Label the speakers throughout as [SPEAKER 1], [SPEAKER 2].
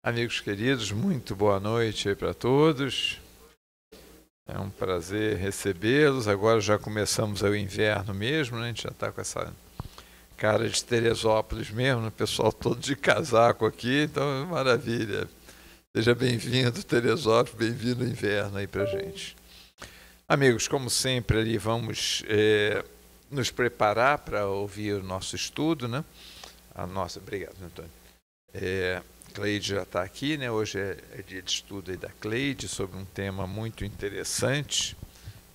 [SPEAKER 1] Amigos queridos, muito boa noite aí para todos. É um prazer recebê-los. Agora já começamos o inverno mesmo, né? A gente já está com essa cara de Teresópolis mesmo, o pessoal todo de casaco aqui, então maravilha. Seja bem-vindo, Teresópolis, bem-vindo o inverno aí para gente. Amigos, como sempre, ali vamos nos preparar para ouvir o nosso estudo, né? Obrigado, Antônio. Cleide já está aqui, né? Hoje é dia de estudo aí da Cleide sobre um tema muito interessante,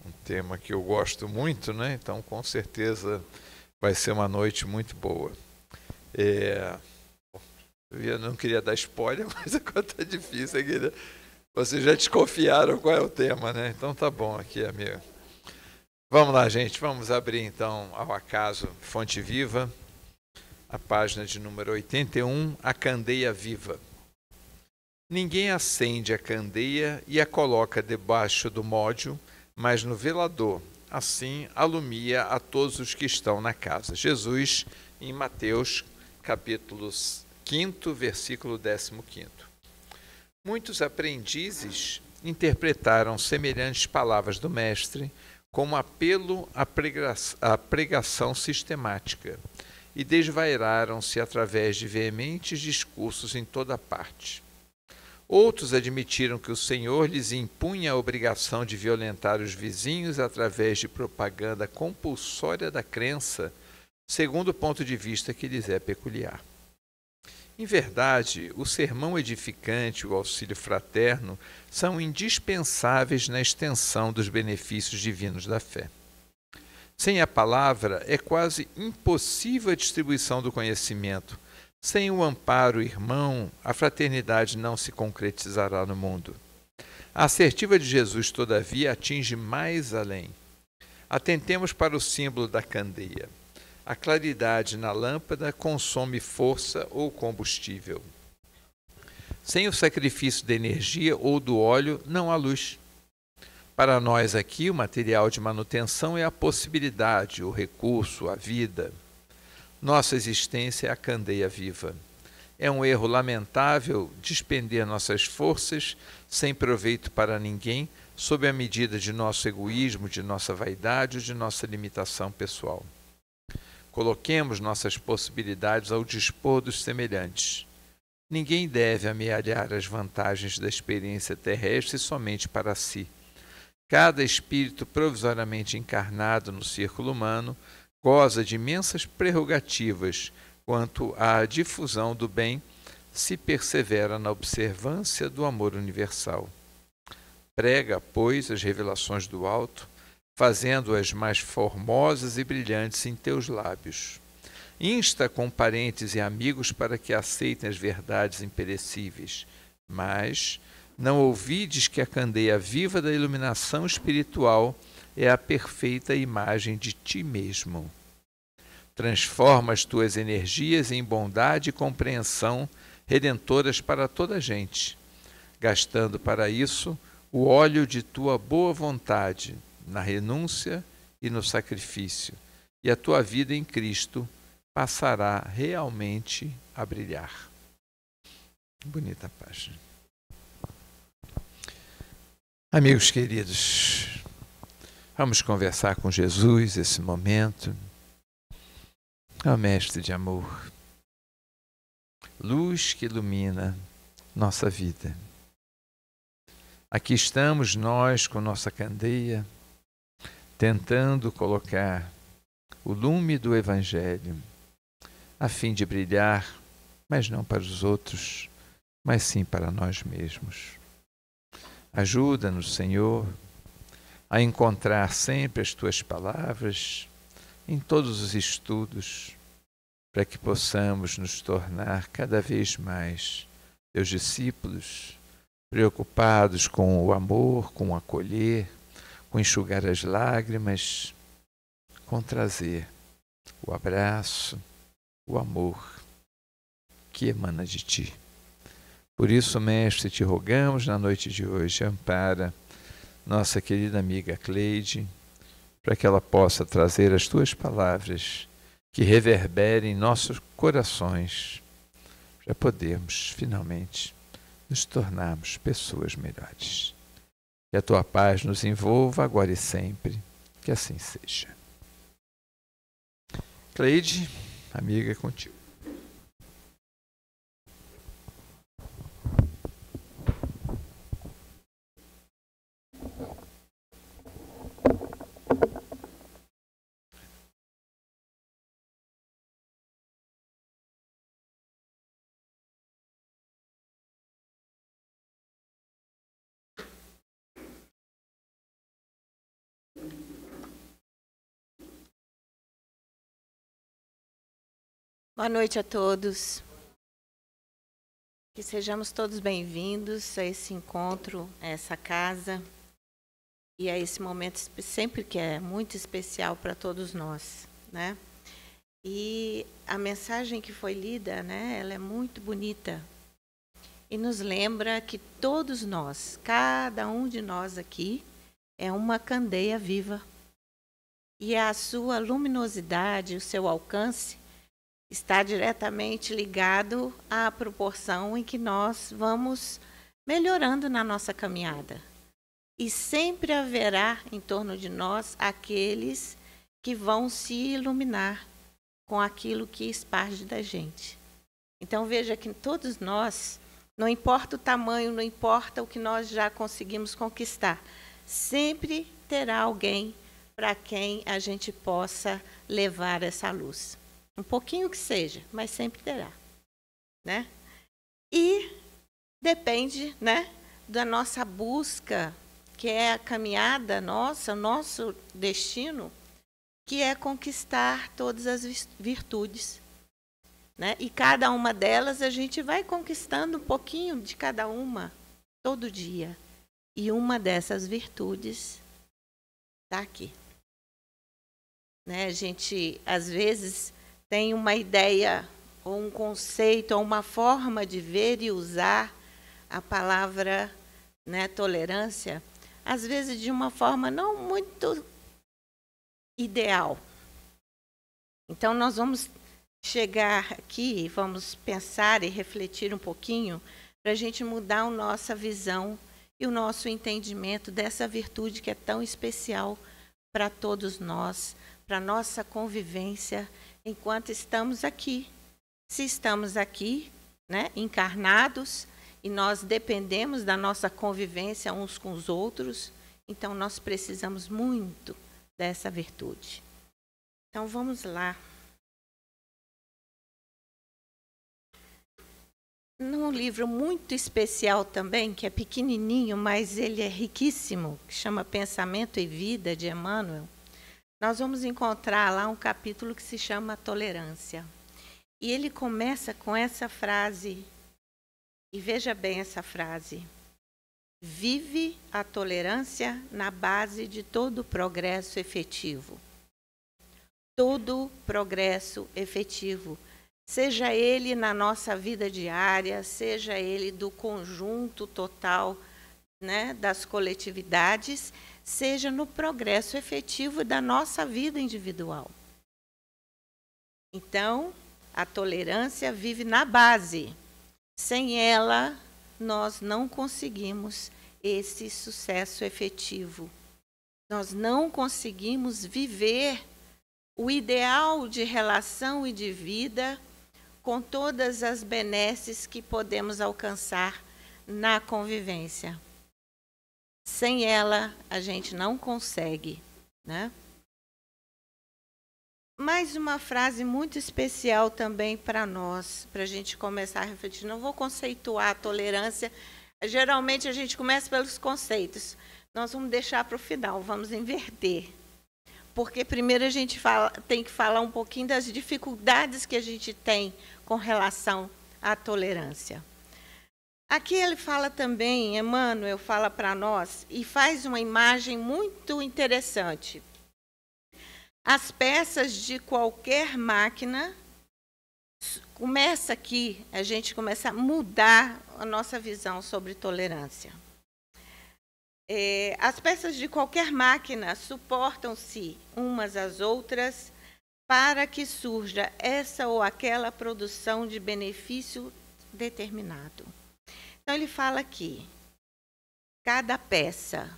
[SPEAKER 1] um tema que eu gosto muito, né? Então, com certeza, vai ser uma noite muito boa. Eu não queria dar spoiler, mas agora está difícil aqui, né? Vocês já desconfiaram qual é o tema, né? Então tá bom aqui, amigo. Vamos lá, gente. Vamos abrir, então, ao acaso, Fonte Viva. A página de número 81, a candeia viva. Ninguém acende a candeia e a coloca debaixo do módio, mas no velador. Assim alumia a todos os que estão na casa. Jesus, em Mateus, capítulo 5, versículo 15. Muitos aprendizes interpretaram semelhantes palavras do Mestre como apelo à pregação sistemática, e desvairaram-se através de veementes discursos em toda parte. Outros admitiram que o Senhor lhes impunha a obrigação de violentar os vizinhos através de propaganda compulsória da crença, segundo o ponto de vista que lhes é peculiar. Em verdade, o sermão edificante e o auxílio fraterno são indispensáveis na extensão dos benefícios divinos da fé. Sem a palavra, é quase impossível a distribuição do conhecimento. Sem o amparo irmão, a fraternidade não se concretizará no mundo. A assertiva de Jesus, todavia, atinge mais além. Atentemos para o símbolo da candeia. A claridade na lâmpada consome força ou combustível. Sem o sacrifício da energia ou do óleo, não há luz. Para nós aqui, o material de manutenção é a possibilidade, o recurso, a vida. Nossa existência é a candeia viva. É um erro lamentável despender nossas forças sem proveito para ninguém, sob a medida de nosso egoísmo, de nossa vaidade ou de nossa limitação pessoal. Coloquemos nossas possibilidades ao dispor dos semelhantes. Ninguém deve amealhar as vantagens da experiência terrestre somente para si. Cada espírito provisoriamente encarnado no círculo humano goza de imensas prerrogativas quanto à difusão do bem, se persevera na observância do amor universal. Prega, pois, as revelações do alto, fazendo-as mais formosas e brilhantes em teus lábios. Insta com parentes e amigos para que aceitem as verdades imperecíveis, mas não ouvides que a candeia viva da iluminação espiritual é a perfeita imagem de ti mesmo. Transforma as tuas energias em bondade e compreensão redentoras para toda a gente, gastando para isso o óleo de tua boa vontade na renúncia e no sacrifício, e a tua vida em Cristo passará realmente a brilhar. Bonita página. Amigos queridos, vamos conversar com Jesus esse momento. Ó Mestre de amor, luz que ilumina nossa vida. Aqui estamos nós com nossa candeia, tentando colocar o lume do Evangelho, a fim de brilhar, mas não para os outros, mas sim para nós mesmos. Ajuda-nos, Senhor, a encontrar sempre as Tuas palavras em todos os estudos, para que possamos nos tornar cada vez mais Teus discípulos, preocupados com o amor, com o acolher, com enxugar as lágrimas, com trazer o abraço, o amor que emana de Ti. Por isso, Mestre, te rogamos na noite de hoje, ampara nossa querida amiga Cleide, para que ela possa trazer as Tuas palavras que reverberem em nossos corações, para podermos, finalmente, nos tornarmos pessoas melhores. Que a tua paz nos envolva agora e sempre, que assim seja. Cleide, amiga, é contigo.
[SPEAKER 2] Boa noite a todos. Que sejamos todos bem-vindos a esse encontro, a essa casa e a esse momento sempre que é muito especial para todos nós, né? E a mensagem que foi lida, né, ela é muito bonita e nos lembra que todos nós, cada um de nós aqui, é uma candeia viva e a sua luminosidade, o seu alcance está diretamente ligado à proporção em que nós vamos melhorando na nossa caminhada. E sempre haverá em torno de nós aqueles que vão se iluminar com aquilo que esparge da gente. Então veja que todos nós, não importa o tamanho, não importa o que nós já conseguimos conquistar, sempre terá alguém para quem a gente possa levar essa luz. Um pouquinho que seja, mas sempre terá, né? E depende, né, da nossa busca, que é a caminhada nossa, nosso destino, que é conquistar todas as virtudes, né? E cada uma delas a gente vai conquistando um pouquinho de cada uma, todo dia. E uma dessas virtudes está aqui. Né? A gente, às vezes, tem uma ideia, ou um conceito, ou uma forma de ver e usar a palavra, né, tolerância, às vezes de uma forma não muito ideal. Então, nós vamos chegar aqui e vamos pensar e refletir um pouquinho para a gente mudar a nossa visão e o nosso entendimento dessa virtude que é tão especial para todos nós, para a nossa convivência enquanto estamos aqui. Se estamos aqui, né, encarnados, e nós dependemos da nossa convivência uns com os outros, então nós precisamos muito dessa virtude. Então vamos lá. Num livro muito especial também, que é pequenininho, mas ele é riquíssimo, que chama Pensamento e Vida, de Emmanuel, nós vamos encontrar lá um capítulo que se chama Tolerância. E ele começa com essa frase, e veja bem essa frase: vive a tolerância na base de todo progresso efetivo. Todo progresso efetivo, seja ele na nossa vida diária, seja ele do conjunto total, né, das coletividades, seja no progresso efetivo da nossa vida individual. Então, a tolerância vive na base. Sem ela, nós não conseguimos esse sucesso efetivo. Nós não conseguimos viver o ideal de relação e de vida com todas as benesses que podemos alcançar na convivência. Sem ela, a gente não consegue, né? Mais uma frase muito especial também para nós, para a gente começar a refletir. Não vou conceituar a tolerância. Geralmente a gente começa pelos conceitos. Nós vamos deixar para o final, vamos inverter. Porque primeiro a gente tem que falar um pouquinho das dificuldades que a gente tem com relação à tolerância. Aqui ele fala também, Emmanuel fala para nós, e faz uma imagem muito interessante. As peças de qualquer máquina, começa aqui, a gente começa a mudar a nossa visão sobre tolerância. As peças de qualquer máquina suportam-se umas às outras para que surja essa ou aquela produção de benefício determinado. Então, ele fala aqui, cada peça.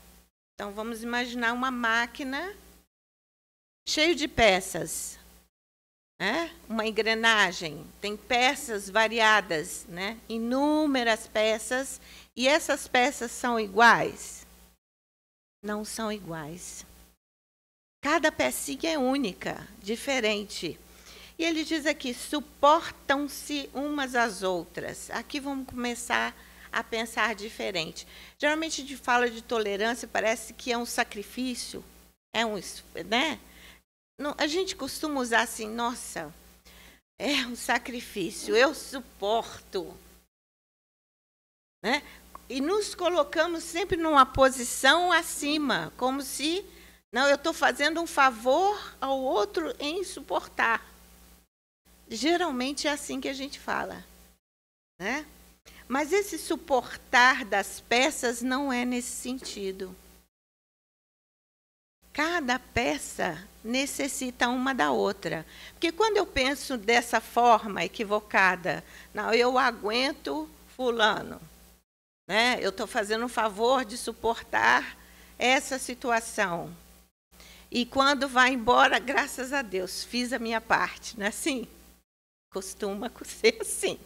[SPEAKER 2] Então, vamos imaginar uma máquina cheia de peças, né? Uma engrenagem, tem peças variadas, né? Inúmeras peças, e essas peças são iguais? Não são iguais. Cada pecinha é única, diferente. E ele diz aqui, suportam-se umas às outras. Aqui vamos começar a pensar diferente. Geralmente a gente fala de tolerância, parece que é um sacrifício, né? A gente costuma usar assim, nossa, é um sacrifício, eu suporto. Né? E nos colocamos sempre numa posição acima, como se, não, eu estou fazendo um favor ao outro em suportar. Geralmente é assim que a gente fala. Né? Mas esse suportar das peças não é nesse sentido. Cada peça necessita uma da outra. Porque quando eu penso dessa forma equivocada, não, eu aguento fulano, né? Eu estou fazendo um favor de suportar essa situação. E quando vai embora, graças a Deus, fiz a minha parte, não é assim? Costuma ser assim.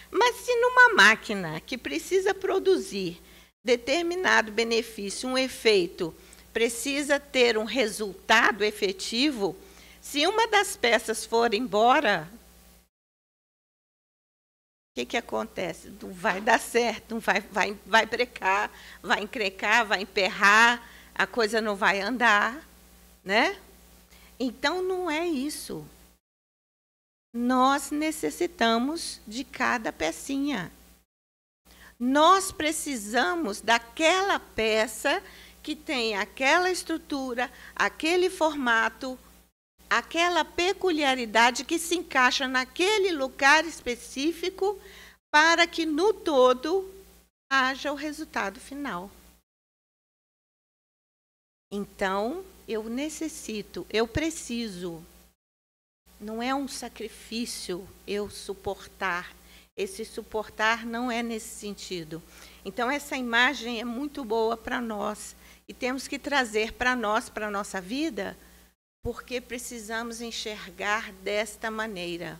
[SPEAKER 2] Mas se numa máquina que precisa produzir determinado benefício, um efeito, precisa ter um resultado efetivo, se uma das peças for embora, o que acontece? Não vai dar certo, não vai brecar, vai encrencar, vai emperrar, a coisa não vai andar, né? Então, não é isso. Nós necessitamos de cada pecinha. Nós precisamos daquela peça que tem aquela estrutura, aquele formato, aquela peculiaridade que se encaixa naquele lugar específico para que, no todo, haja o resultado final. Então, eu necessito, eu preciso. Não é um sacrifício eu suportar. Esse suportar não é nesse sentido. Então, essa imagem é muito boa para nós. E temos que trazer para nós, para a nossa vida, porque precisamos enxergar desta maneira.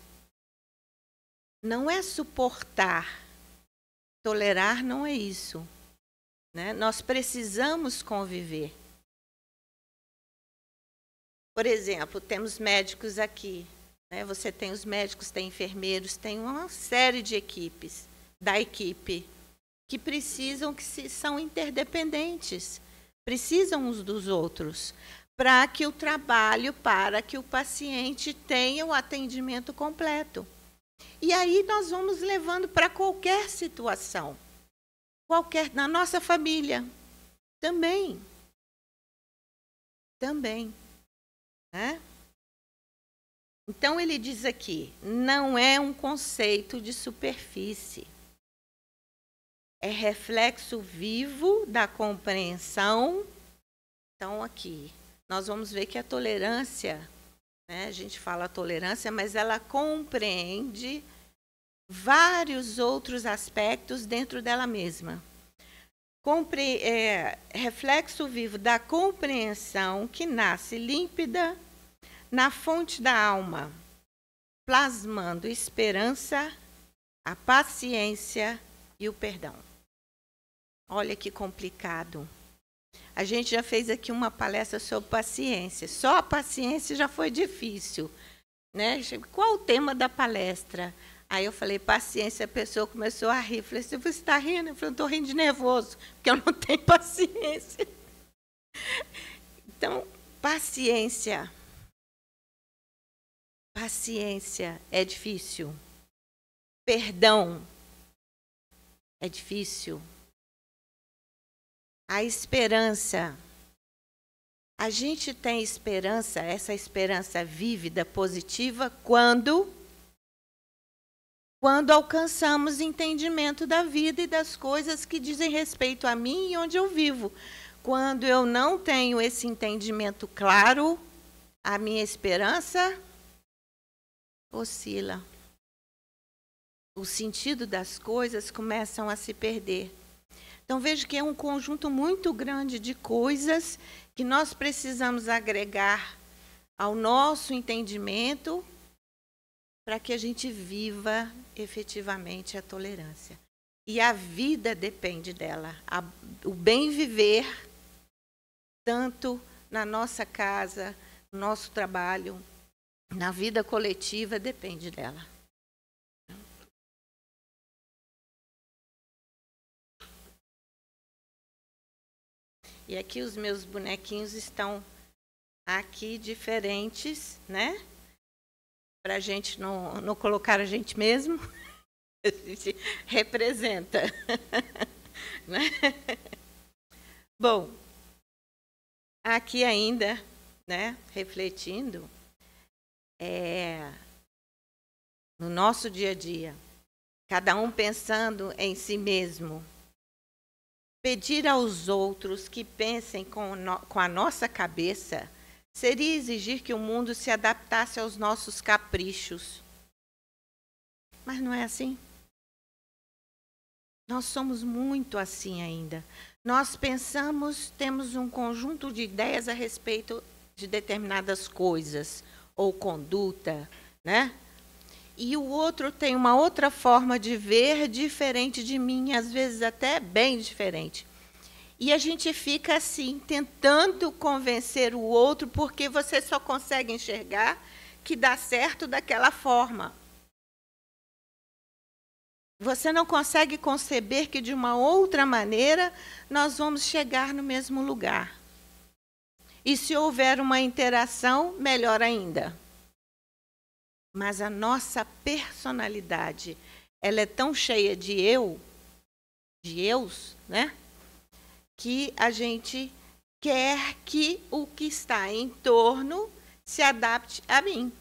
[SPEAKER 2] Não é suportar. Tolerar não é isso. Né? Nós precisamos conviver. Por exemplo, temos médicos aqui. Né? Você tem os médicos, tem enfermeiros, tem uma série de equipes, da equipe, que precisam, são interdependentes, precisam uns dos outros, para que o trabalho, para que o paciente tenha o atendimento completo. E aí nós vamos levando para qualquer situação, na nossa família, também. Né? Então, ele diz aqui, não é um conceito de superfície. É reflexo vivo da compreensão. Então, aqui, nós vamos ver que a tolerância, né, a gente fala tolerância, mas ela compreende vários outros aspectos dentro dela mesma. Reflexo vivo da compreensão que nasce límpida na fonte da alma, plasmando esperança, a paciência e o perdão. Olha que complicado. A gente já fez aqui uma palestra sobre paciência. Só a paciência já foi difícil. Né? Qual o tema da palestra? Aí eu falei, paciência, a pessoa começou a rir. Eu falei, você está rindo? Eu falei, não estou rindo de nervoso, porque eu não tenho paciência. Então, paciência. Paciência é difícil. Perdão é difícil. A esperança. A gente tem esperança, essa esperança vívida, positiva, quando alcançamos entendimento da vida e das coisas que dizem respeito a mim e onde eu vivo. Quando eu não tenho esse entendimento claro, a minha esperança oscila. o sentido das coisas começam a se perder. Então, veja que é um conjunto muito grande de coisas que nós precisamos agregar ao nosso entendimento para que a gente viva efetivamente a tolerância. E a vida depende dela. O bem viver, tanto na nossa casa, no nosso trabalho, na vida coletiva, depende dela. E aqui os meus bonequinhos estão aqui diferentes, né? Para a gente não colocar a gente mesmo. A gente representa. Né? Bom, aqui ainda, né, refletindo, no nosso dia a dia, cada um pensando em si mesmo, pedir aos outros que pensem com a nossa cabeça seria exigir que o mundo se adaptasse aos nossos caprichos. Mas não é assim. Nós somos muito assim ainda. Nós pensamos, temos um conjunto de ideias a respeito de determinadas coisas ou conduta, né? E o outro tem uma outra forma de ver diferente de mim, às vezes até bem diferente. E a gente fica assim, tentando convencer o outro, porque você só consegue enxergar que dá certo daquela forma. Você não consegue conceber que, de uma outra maneira, nós vamos chegar no mesmo lugar. E se houver uma interação, melhor ainda. Mas a nossa personalidade, ela é tão cheia de eus, né? Que a gente quer que o que está em torno se adapte a mim.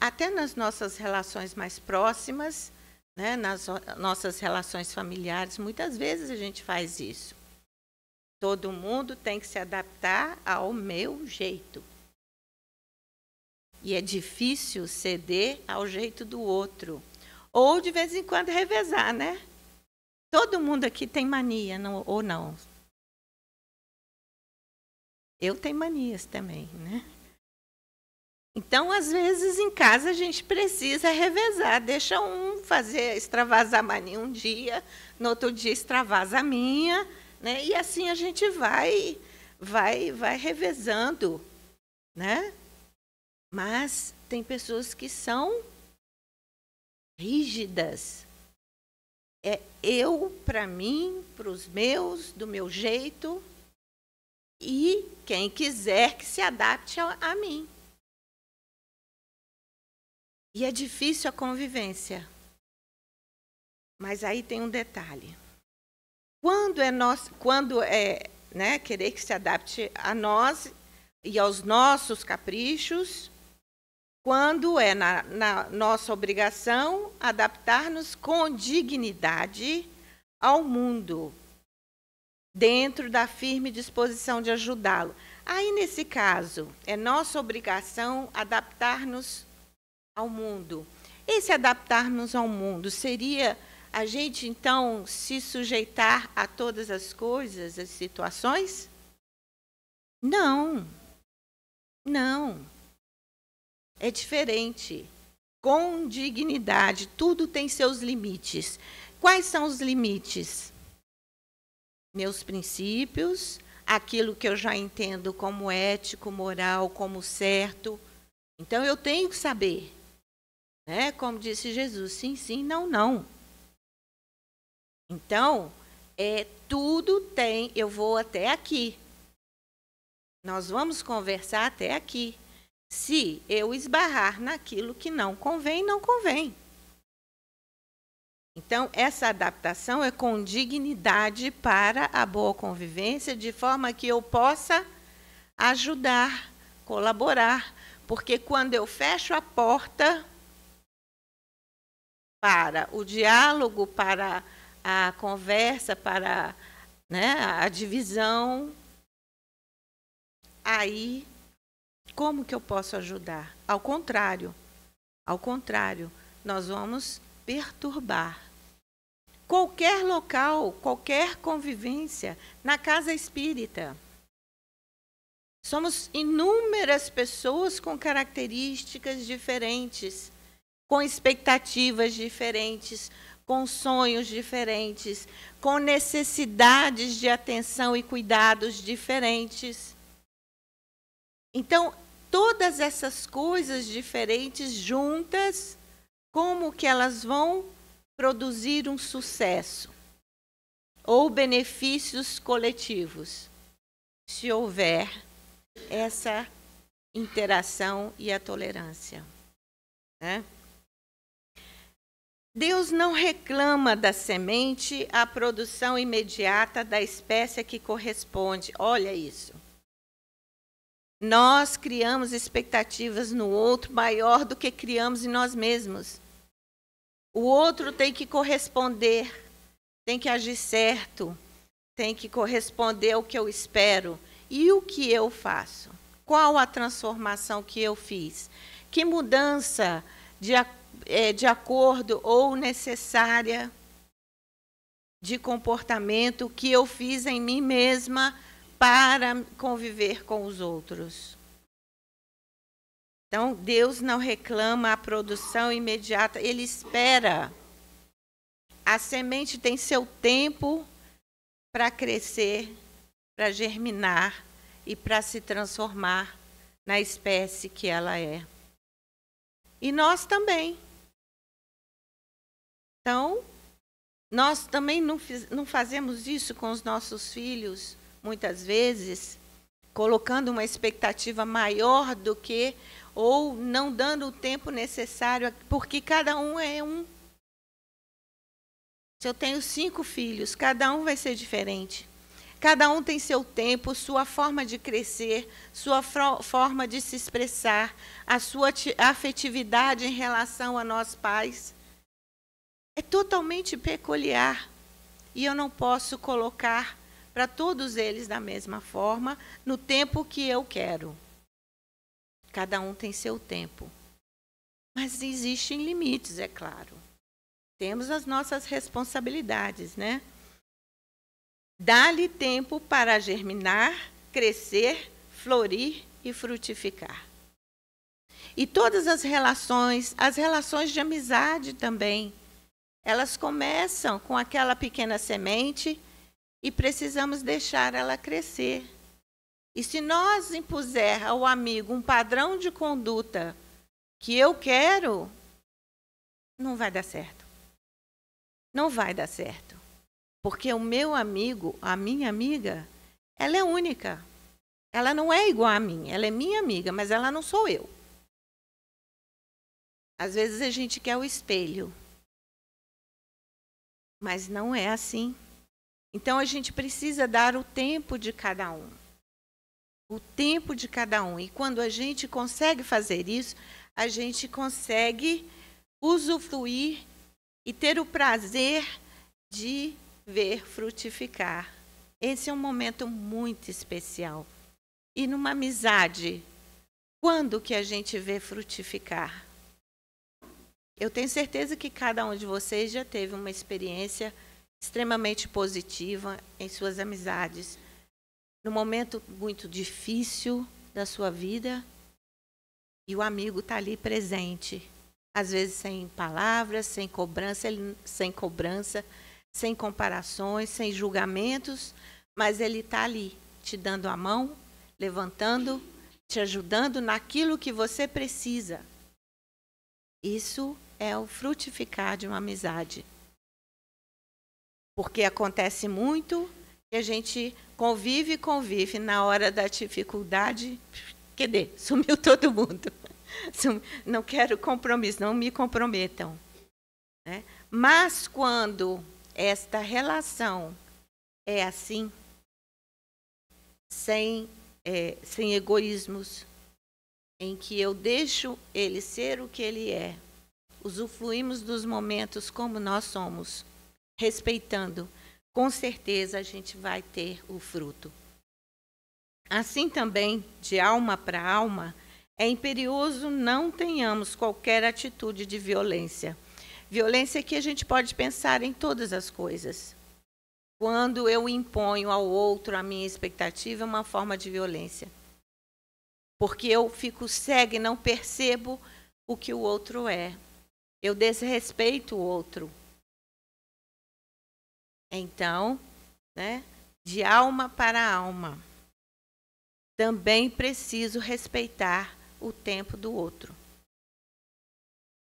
[SPEAKER 2] Até nas nossas relações mais próximas, né, nas nossas relações familiares, muitas vezes a gente faz isso. Todo mundo tem que se adaptar ao meu jeito. E é difícil ceder ao jeito do outro. Ou, de vez em quando, revezar, né? Todo mundo aqui tem mania, não, ou não? Eu tenho manias também, né? Então, às vezes, em casa, a gente precisa revezar. Deixa um fazer, extravasar a mania um dia, no outro dia extravasa a minha, né? E assim a gente vai revezando, né? Mas tem pessoas que são rígidas. É eu, para mim, para os meus, do meu jeito, e quem quiser que se adapte a mim. E é difícil a convivência. Mas aí tem um detalhe. Quando é né, querer que se adapte a nós e aos nossos caprichos, quando é na nossa obrigação adaptar-nos com dignidade ao mundo, dentro da firme disposição de ajudá-lo. Aí, nesse caso, é nossa obrigação adaptar-nos ao mundo. Esse adaptar-nos ao mundo seria a gente, então, se sujeitar a todas as coisas, as situações? Não. Não. É diferente. Com dignidade, tudo tem seus limites. Quais são os limites? Meus princípios, aquilo que eu já entendo como ético, moral, como certo. Então, eu tenho que saber. Né? Como disse Jesus, sim, sim, não, não. Então, tudo tem, eu vou até aqui. Nós vamos conversar até aqui. Se eu esbarrar naquilo que não convém, não convém. Então, essa adaptação é com dignidade para a boa convivência, de forma que eu possa ajudar, colaborar. Porque quando eu fecho a porta para o diálogo, para a conversa, para, né, a divisão, aí, como que eu posso ajudar? Ao contrário, Ao contrário, nós vamos perturbar. Qualquer local, qualquer convivência, na casa espírita. Somos inúmeras pessoas com características diferentes, com expectativas diferentes, com sonhos diferentes, com necessidades de atenção e cuidados diferentes. Então, todas essas coisas diferentes juntas, como que elas vão produzir um sucesso ou benefícios coletivos, se houver essa interação e a tolerância, né? Deus não reclama da semente a produção imediata da espécie que corresponde. Olha isso. Nós criamos expectativas no outro maior do que criamos em nós mesmos. O outro tem que corresponder, tem que agir certo, tem que corresponder ao que eu espero. E o que eu faço? Qual a transformação que eu fiz? Que mudança de acordo ou necessária de comportamento que eu fiz em mim mesma para conviver com os outros? Então, Deus não reclama a produção imediata, Ele espera. A semente tem seu tempo para crescer, para germinar e para se transformar na espécie que ela é. E nós também. Então, nós também não fazemos isso com os nossos filhos, muitas vezes, colocando uma expectativa maior do que, ou não dando o tempo necessário, porque cada um é um. Se eu tenho 5 filhos, cada um vai ser diferente. Cada um tem seu tempo, sua forma de crescer, sua forma de se expressar, a sua afetividade em relação a nós pais. É totalmente peculiar. E eu não posso colocar para todos eles da mesma forma, no tempo que eu quero. Cada um tem seu tempo. Mas existem limites, é claro. Temos as nossas responsabilidades, né? Dá-lhe tempo para germinar, crescer, florir e frutificar. E todas as relações de amizade também, elas começam com aquela pequena semente e precisamos deixar ela crescer. E se nós impuser ao amigo um padrão de conduta que eu quero, não vai dar certo. Não vai dar certo. Porque o meu amigo, a minha amiga, ela é única. Ela não é igual a mim. Ela é minha amiga, mas ela não sou eu. Às vezes a gente quer o espelho. Mas não é assim. Então a gente precisa dar o tempo de cada um. O tempo de cada um. E quando a gente consegue fazer isso, a gente consegue usufruir e ter o prazer de ver frutificar. Esse é um momento muito especial. E numa amizade, quando que a gente vê frutificar? Eu tenho certeza que cada um de vocês já teve uma experiência extremamente positiva em suas amizades. Num momento muito difícil da sua vida, e o amigo está ali presente. Às vezes sem palavras, sem cobrança, sem comparações, sem julgamentos, mas ele está ali, te dando a mão, levantando, te ajudando naquilo que você precisa. Isso é o frutificar de uma amizade. Porque acontece muito que a gente convive, na hora da dificuldade, cadê? Sumiu todo mundo. Não quero compromisso, não me comprometam. Né? Mas quando esta relação é assim, sem egoísmos, em que eu deixo ele ser o que ele é, usufruímos dos momentos como nós somos, respeitando, com certeza a gente vai ter o fruto. Assim também, de alma para alma, É imperioso não tenhamos qualquer atitude de violência. Violência que a gente pode pensar em todas as coisas. Quando eu imponho ao outro a minha expectativa, é uma forma de violência. Porque eu fico cega e não percebo o que o outro é. Eu desrespeito o outro. Então, né, de alma para alma, também preciso respeitar o tempo do outro.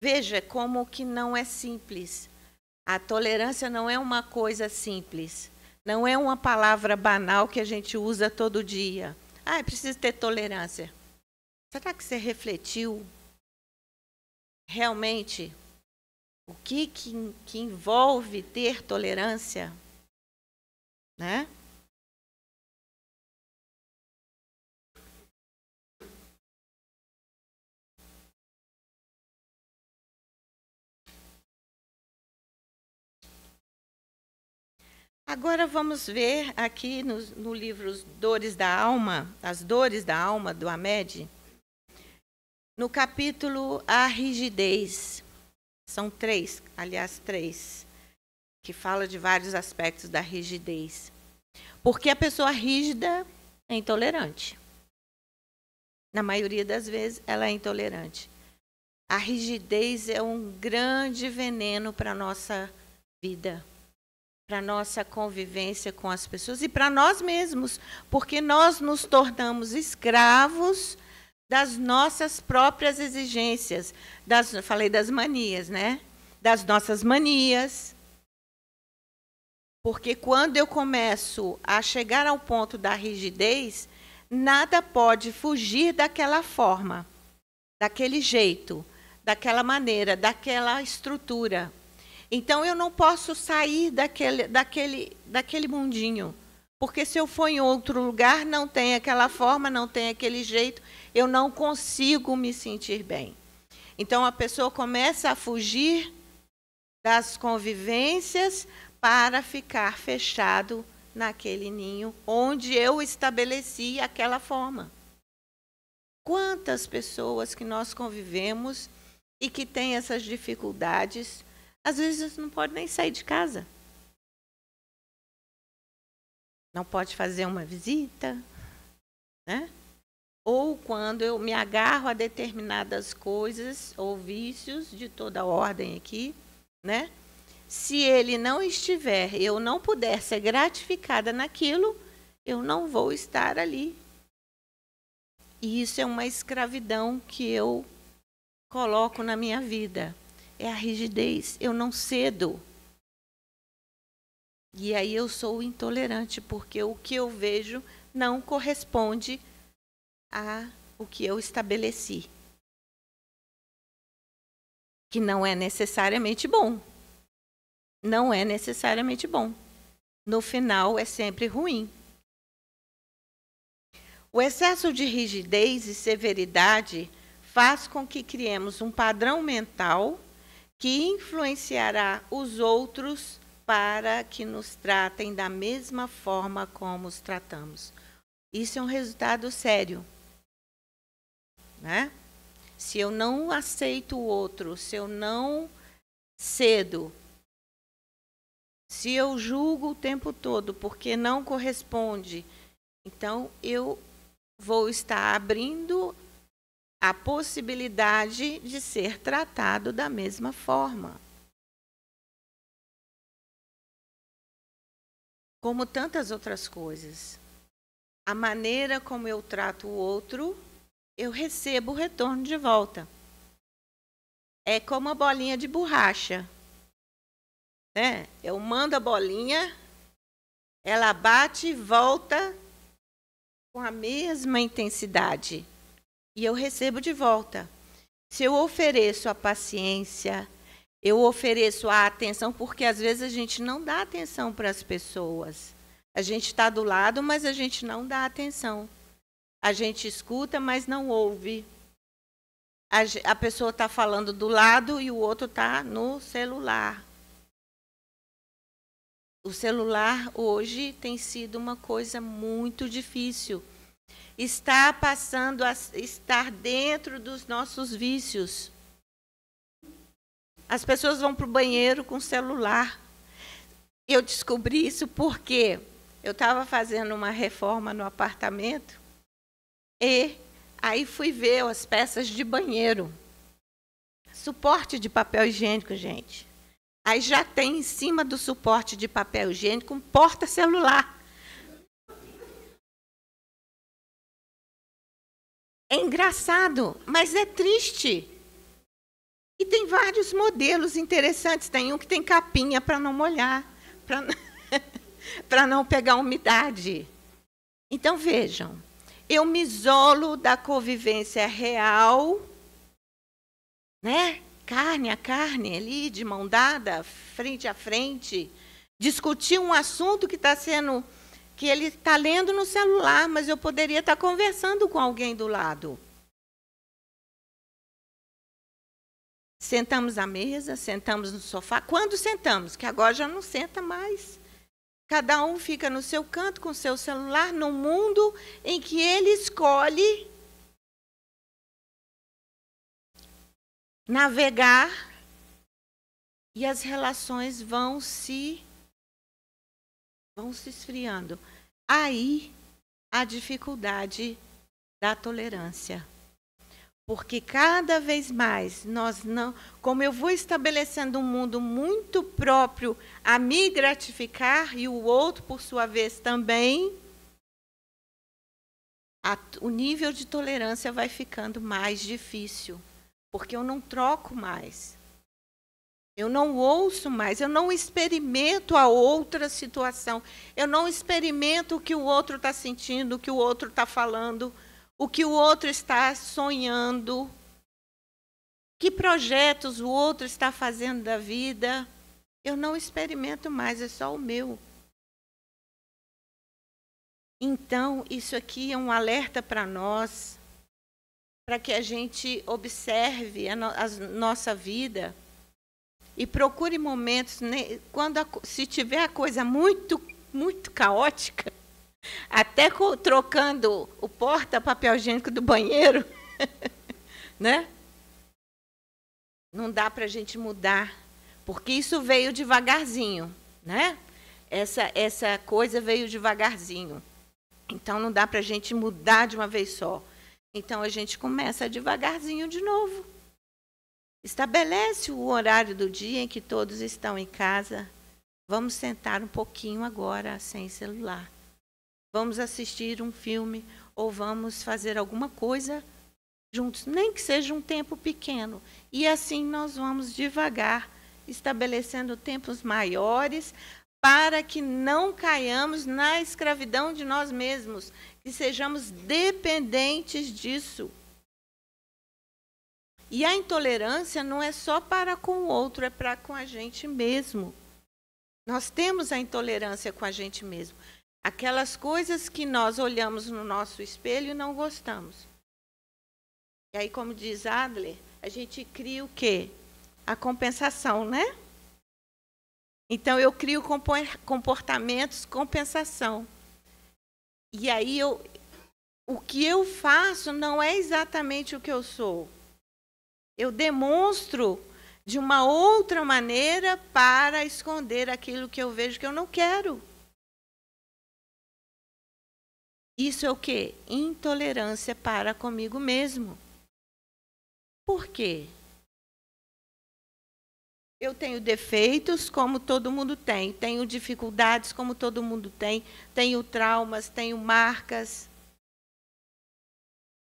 [SPEAKER 2] Veja como que não é simples. A tolerância não é uma coisa simples. Não é uma palavra banal que a gente usa todo dia. Ah, é preciso ter tolerância. Será que você refletiu realmente o que envolve ter tolerância? Né? Agora vamos ver aqui no livro Dores da Alma, As Dores da Alma, do Hamed, no capítulo A Rigidez. São três, que fala de vários aspectos da rigidez. Porque a pessoa rígida é intolerante. Na maioria das vezes, ela é intolerante. A rigidez é um grande veneno para a nossa vida, para a nossa convivência com as pessoas e para nós mesmos, porque nós nos tornamos escravos das nossas próprias exigências. Falei das manias, né? Das nossas manias. Porque quando eu começo a chegar ao ponto da rigidez, nada pode fugir daquela forma, daquele jeito, daquela maneira, daquela estrutura. Então, eu não posso sair daquele mundinho. Porque se eu for em outro lugar, não tem aquela forma, não tem aquele jeito, eu não consigo me sentir bem. Então, a pessoa começa a fugir das convivências para ficar fechado naquele ninho onde eu estabeleci aquela forma. Quantas pessoas que nós convivemos e que têm essas dificuldades, às vezes não pode nem sair de casa. Não pode fazer uma visita, né? Ou quando eu me agarro a determinadas coisas ou vícios de toda ordem aqui, né? Se ele não estiver, eu não puder ser gratificada naquilo, eu não vou estar ali. E isso é uma escravidão que eu coloco na minha vida. É a rigidez, eu não cedo. E aí eu sou intolerante, porque o que eu vejo não corresponde ao que eu estabeleci. Que não é necessariamente bom. Não é necessariamente bom. No final, é sempre ruim. O excesso de rigidez e severidade faz com que criemos um padrão mental que influenciará os outros para que nos tratem da mesma forma como os tratamos. Isso é um resultado sério, né? Se eu não aceito o outro, se eu não cedo, se eu julgo o tempo todo porque não corresponde, então eu vou estar abrindo a possibilidade de ser tratado da mesma forma. Como tantas outras coisas. A maneira como eu trato o outro, eu recebo o retorno de volta. É como a bolinha de borracha. Né? Eu mando a bolinha, ela bate e volta com a mesma intensidade. E eu recebo de volta. Se eu ofereço a paciência, eu ofereço a atenção, porque às vezes a gente não dá atenção para as pessoas. A gente está do lado, mas a gente não dá atenção. A gente escuta, mas não ouve. A pessoa está falando do lado e o outro está no celular. O celular hoje tem sido uma coisa muito difícil está passando a estar dentro dos nossos vícios. As pessoas vão para o banheiro com celular. Eu descobri isso porque eu estava fazendo uma reforma no apartamento e aí fui ver as peças de banheiro. Suporte de papel higiênico, gente. Aí já tem em cima do suporte de papel higiênico um porta-celular. É engraçado, mas é triste. E tem vários modelos interessantes. Tem um que tem capinha para não molhar, para não pegar umidade. Então, vejam, eu me isolo da convivência real, né? Carne a carne, ali, de mão dada, frente a frente, discutir um assunto que ele está lendo no celular, mas eu poderia estar conversando com alguém do lado. Sentamos à mesa, sentamos no sofá. Quando sentamos? Que agora já não senta mais. Cada um fica no seu canto com o seu celular, num mundo em que ele escolhe navegar e as relações vão se esfriando. Aí a dificuldade da tolerância. Porque cada vez mais como eu vou estabelecendo um mundo muito próprio a me gratificar e o outro, por sua vez, também, o nível de tolerância vai ficando mais difícil, porque eu não troco mais. Eu não ouço mais, eu não experimento a outra situação, eu não experimento o que o outro está sentindo, o que o outro está falando, o que o outro está sonhando, que projetos o outro está fazendo da vida. Eu não experimento mais, é só o meu. Então, isso aqui é um alerta para nós, para que a gente observe a nossa vida e procure momentos, se tiver a coisa muito, muito caótica, até trocando o porta-papel higiênico do banheiro, né? Não dá para a gente mudar, porque isso veio devagarzinho, né? Essa coisa veio devagarzinho. Então, não dá para a gente mudar de uma vez só. Então, a gente começa devagarzinho de novo. Estabelece o horário do dia em que todos estão em casa. Vamos sentar um pouquinho agora, sem celular. Vamos assistir um filme ou vamos fazer alguma coisa juntos, nem que seja um tempo pequeno. E assim nós vamos devagar, estabelecendo tempos maiores para que não caiamos na escravidão de nós mesmos, que sejamos dependentes disso. E a intolerância não é só para com o outro, é para com a gente mesmo. Nós temos a intolerância com a gente mesmo. Aquelas coisas que nós olhamos no nosso espelho e não gostamos. E aí, como diz Adler, a gente cria o quê? A compensação, né? Então, eu crio comportamentos compensação. E aí, o que eu faço não é exatamente o que eu sou. Eu demonstro de uma outra maneira para esconder aquilo que eu vejo que eu não quero. Isso é o quê? Intolerância para comigo mesmo. Por quê? Eu tenho defeitos, como todo mundo tem. Tenho dificuldades, como todo mundo tem. Tenho traumas, tenho marcas.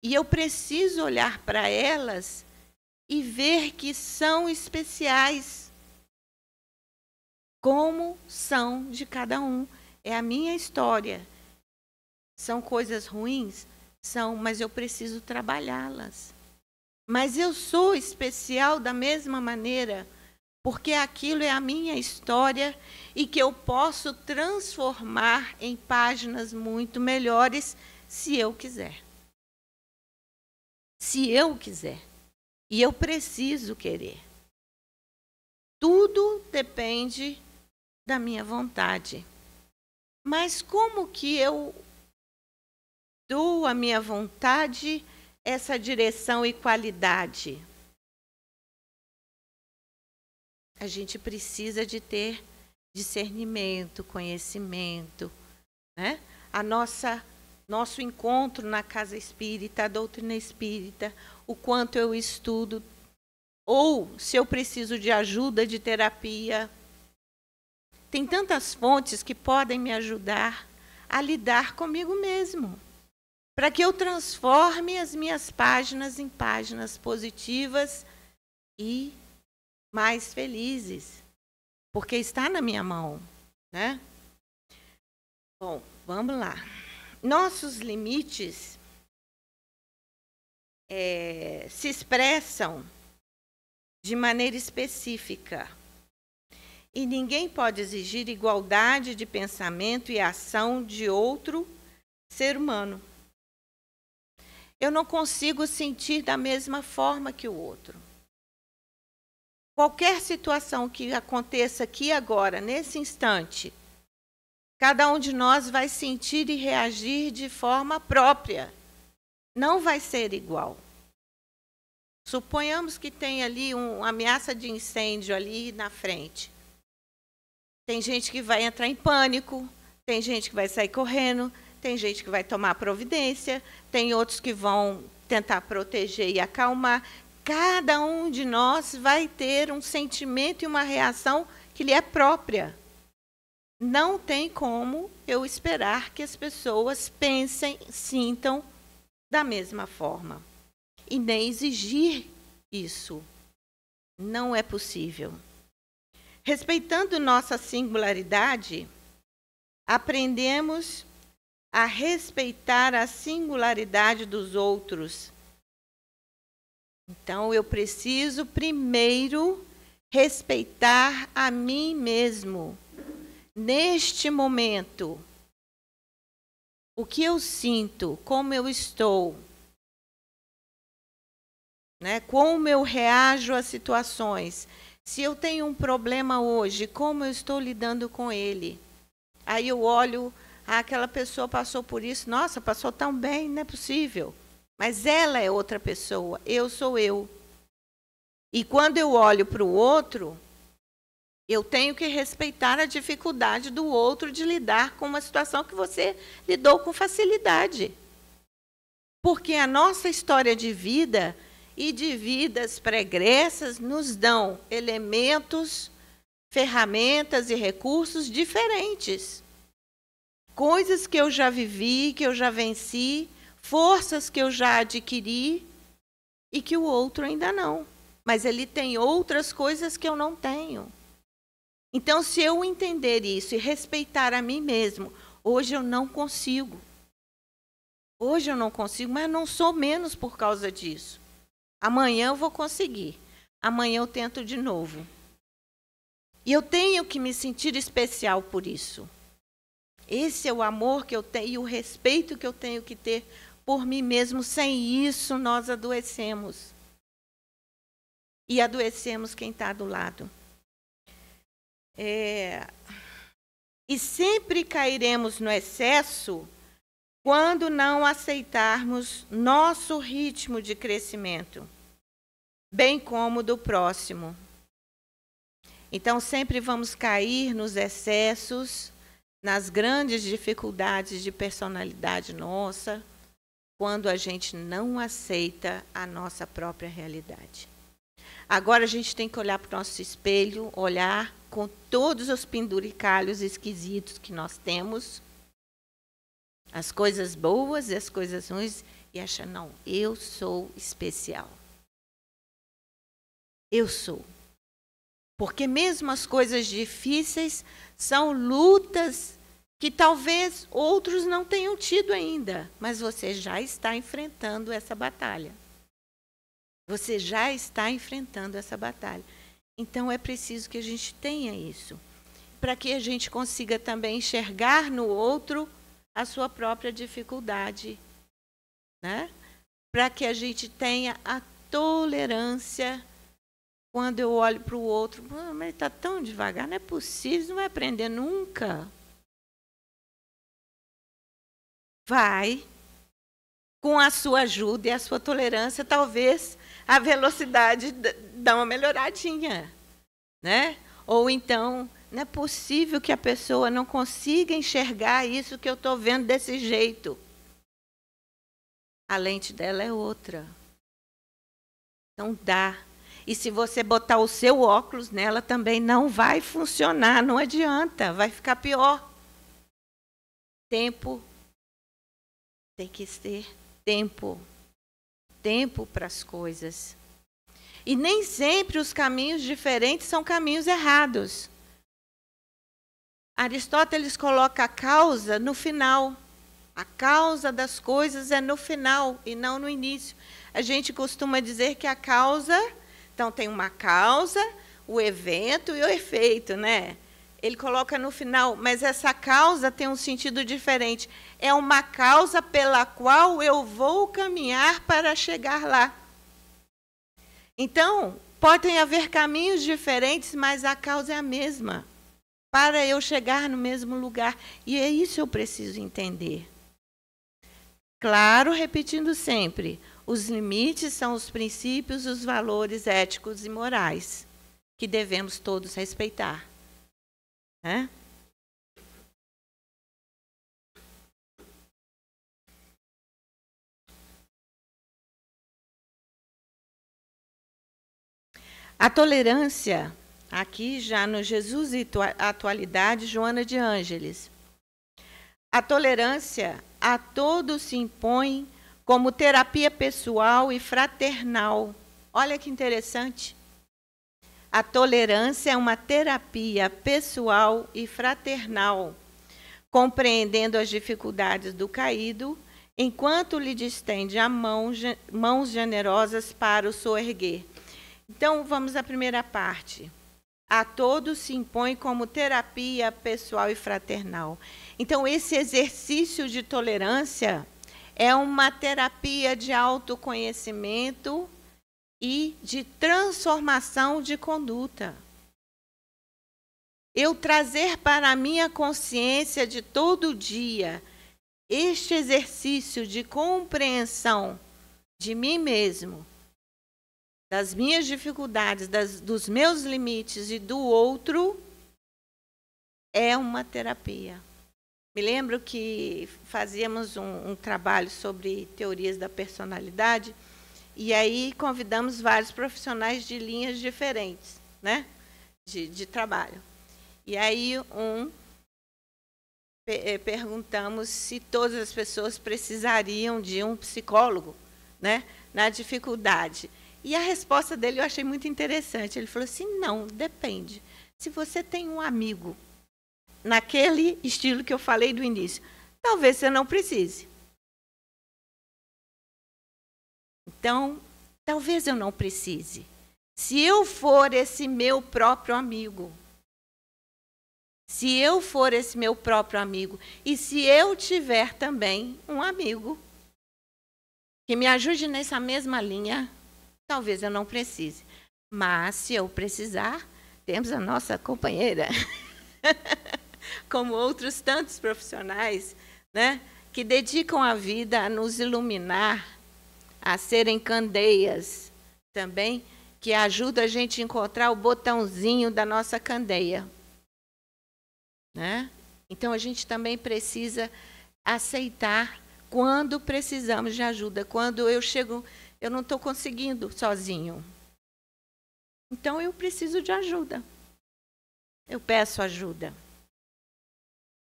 [SPEAKER 2] E eu preciso olhar para elas e ver que são especiais. Como são de cada um. É a minha história. São coisas ruins? São, mas eu preciso trabalhá-las. Mas eu sou especial da mesma maneira, porque aquilo é a minha história e que eu posso transformar em páginas muito melhores se eu quiser. Se eu quiser. E eu preciso querer. Tudo depende da minha vontade. Mas como que eu dou à minha vontade essa direção e qualidade? A gente precisa de ter discernimento, conhecimento, né? Nosso encontro na casa espírita, a doutrina espírita, o quanto eu estudo, ou se eu preciso de ajuda de terapia. Tem tantas fontes que podem me ajudar a lidar comigo mesmo, para que eu transforme as minhas páginas em páginas positivas e mais felizes, porque está na minha mão, né? Bom, vamos lá. Nossos limites se expressam de maneira específica. E ninguém pode exigir igualdade de pensamento e ação de outro ser humano. Eu não consigo sentir da mesma forma que o outro. Qualquer situação que aconteça aqui agora, nesse instante, cada um de nós vai sentir e reagir de forma própria. Não vai ser igual. Suponhamos que tem ali uma ameaça de incêndio ali na frente. Tem gente que vai entrar em pânico, tem gente que vai sair correndo, tem gente que vai tomar providência, tem outros que vão tentar proteger e acalmar. Cada um de nós vai ter um sentimento e uma reação que lhe é própria. Não tem como eu esperar que as pessoas pensem, sintam da mesma forma. E nem exigir isso. Não é possível. Respeitando nossa singularidade, aprendemos a respeitar a singularidade dos outros. Então, eu preciso primeiro respeitar a mim mesmo. Neste momento, o que eu sinto, como eu estou, né? Como eu reajo às situações. Se eu tenho um problema hoje, como eu estou lidando com ele? Aí eu olho, aquela pessoa passou por isso, nossa, passou tão bem, não é possível. Mas ela é outra pessoa, eu sou eu. E quando eu olho para o outro, eu tenho que respeitar a dificuldade do outro de lidar com uma situação que você lidou com facilidade. Porque a nossa história de vida e de vidas pregressas nos dão elementos, ferramentas e recursos diferentes. Coisas que eu já vivi, que eu já venci, forças que eu já adquiri e que o outro ainda não. Mas ele tem outras coisas que eu não tenho. Então, se eu entender isso e respeitar a mim mesmo, hoje eu não consigo. Hoje eu não consigo, mas eu não sou menos por causa disso. Amanhã eu vou conseguir. Amanhã eu tento de novo. E eu tenho que me sentir especial por isso. Esse é o amor que eu tenho e o respeito que eu tenho que ter por mim mesmo. Sem isso, nós adoecemos. E adoecemos quem está do lado. E sempre cairemos no excesso quando não aceitarmos nosso ritmo de crescimento, bem como do próximo. Então, sempre vamos cair nos excessos, nas grandes dificuldades de personalidade nossa, quando a gente não aceita a nossa própria realidade. Agora a gente tem que olhar para o nosso espelho, olhar com todos os penduricalhos esquisitos que nós temos, as coisas boas e as coisas ruins, e achar, não, eu sou especial. Eu sou. Porque mesmo as coisas difíceis são lutas que talvez outros não tenham tido ainda, mas você já está enfrentando essa batalha. Você já está enfrentando essa batalha. Então, é preciso que a gente tenha isso, para que a gente consiga também enxergar no outro a sua própria dificuldade, né? Para que a gente tenha a tolerância quando eu olho para o outro. Mas ele está tão devagar, não é possível, não vai aprender nunca. Vai. com a sua ajuda e a sua tolerância, talvez a velocidade dá uma melhoradinha, né? Ou então, não é possível que a pessoa não consiga enxergar isso que eu estou vendo desse jeito. A lente dela é outra. Não dá. E se você botar o seu óculos nela, também não vai funcionar, não adianta, vai ficar pior. Tempo. Tem que ter tempo. Tempo para as coisas. E nem sempre os caminhos diferentes são caminhos errados. Aristóteles coloca a causa no final. A causa das coisas é no final e não no início. A gente costuma dizer que a causa... Então, tem uma causa, o evento e o efeito, né? Ele coloca no final, mas essa causa tem um sentido diferente. É uma causa pela qual eu vou caminhar para chegar lá. Então, podem haver caminhos diferentes, mas a causa é a mesma, para eu chegar no mesmo lugar. E é isso que eu preciso entender. Claro, repetindo sempre, os limites são os princípios, os valores éticos e morais que devemos todos respeitar. Né? A tolerância, aqui já no Jesus e Atualidade, Joana de Ângeles. A tolerância a todos se impõe como terapia pessoal e fraternal. Olha que interessante. A tolerância é uma terapia pessoal e fraternal, compreendendo as dificuldades do caído, enquanto lhe distende a mãos generosas para o soerguer. Então, vamos à primeira parte. A todos se impõe como terapia pessoal e fraternal. Então, esse exercício de tolerância é uma terapia de autoconhecimento e de transformação de conduta. Eu trazer para a minha consciência de todo dia este exercício de compreensão de mim mesmo, das minhas dificuldades, dos meus limites e do outro, é uma terapia. Me lembro que fazíamos um trabalho sobre teorias da personalidade e aí convidamos vários profissionais de linhas diferentes, né, de trabalho. E aí perguntamos se todas as pessoas precisariam de um psicólogo, né, na dificuldade. E a resposta dele eu achei muito interessante. Ele falou assim, não, depende. Se você tem um amigo naquele estilo que eu falei do início, talvez você não precise. Então, talvez eu não precise. Se eu for esse meu próprio amigo, se eu for esse meu próprio amigo, e se eu tiver também um amigo que me ajude nessa mesma linha, talvez eu não precise. Mas, se eu precisar, temos a nossa companheira, como outros tantos profissionais, né, que dedicam a vida a nos iluminar, a serem candeias também, que ajuda a gente a encontrar o botãozinho da nossa candeia. Né? Então, a gente também precisa aceitar quando precisamos de ajuda. Quando eu não estou conseguindo sozinho. Então, eu preciso de ajuda. Eu peço ajuda.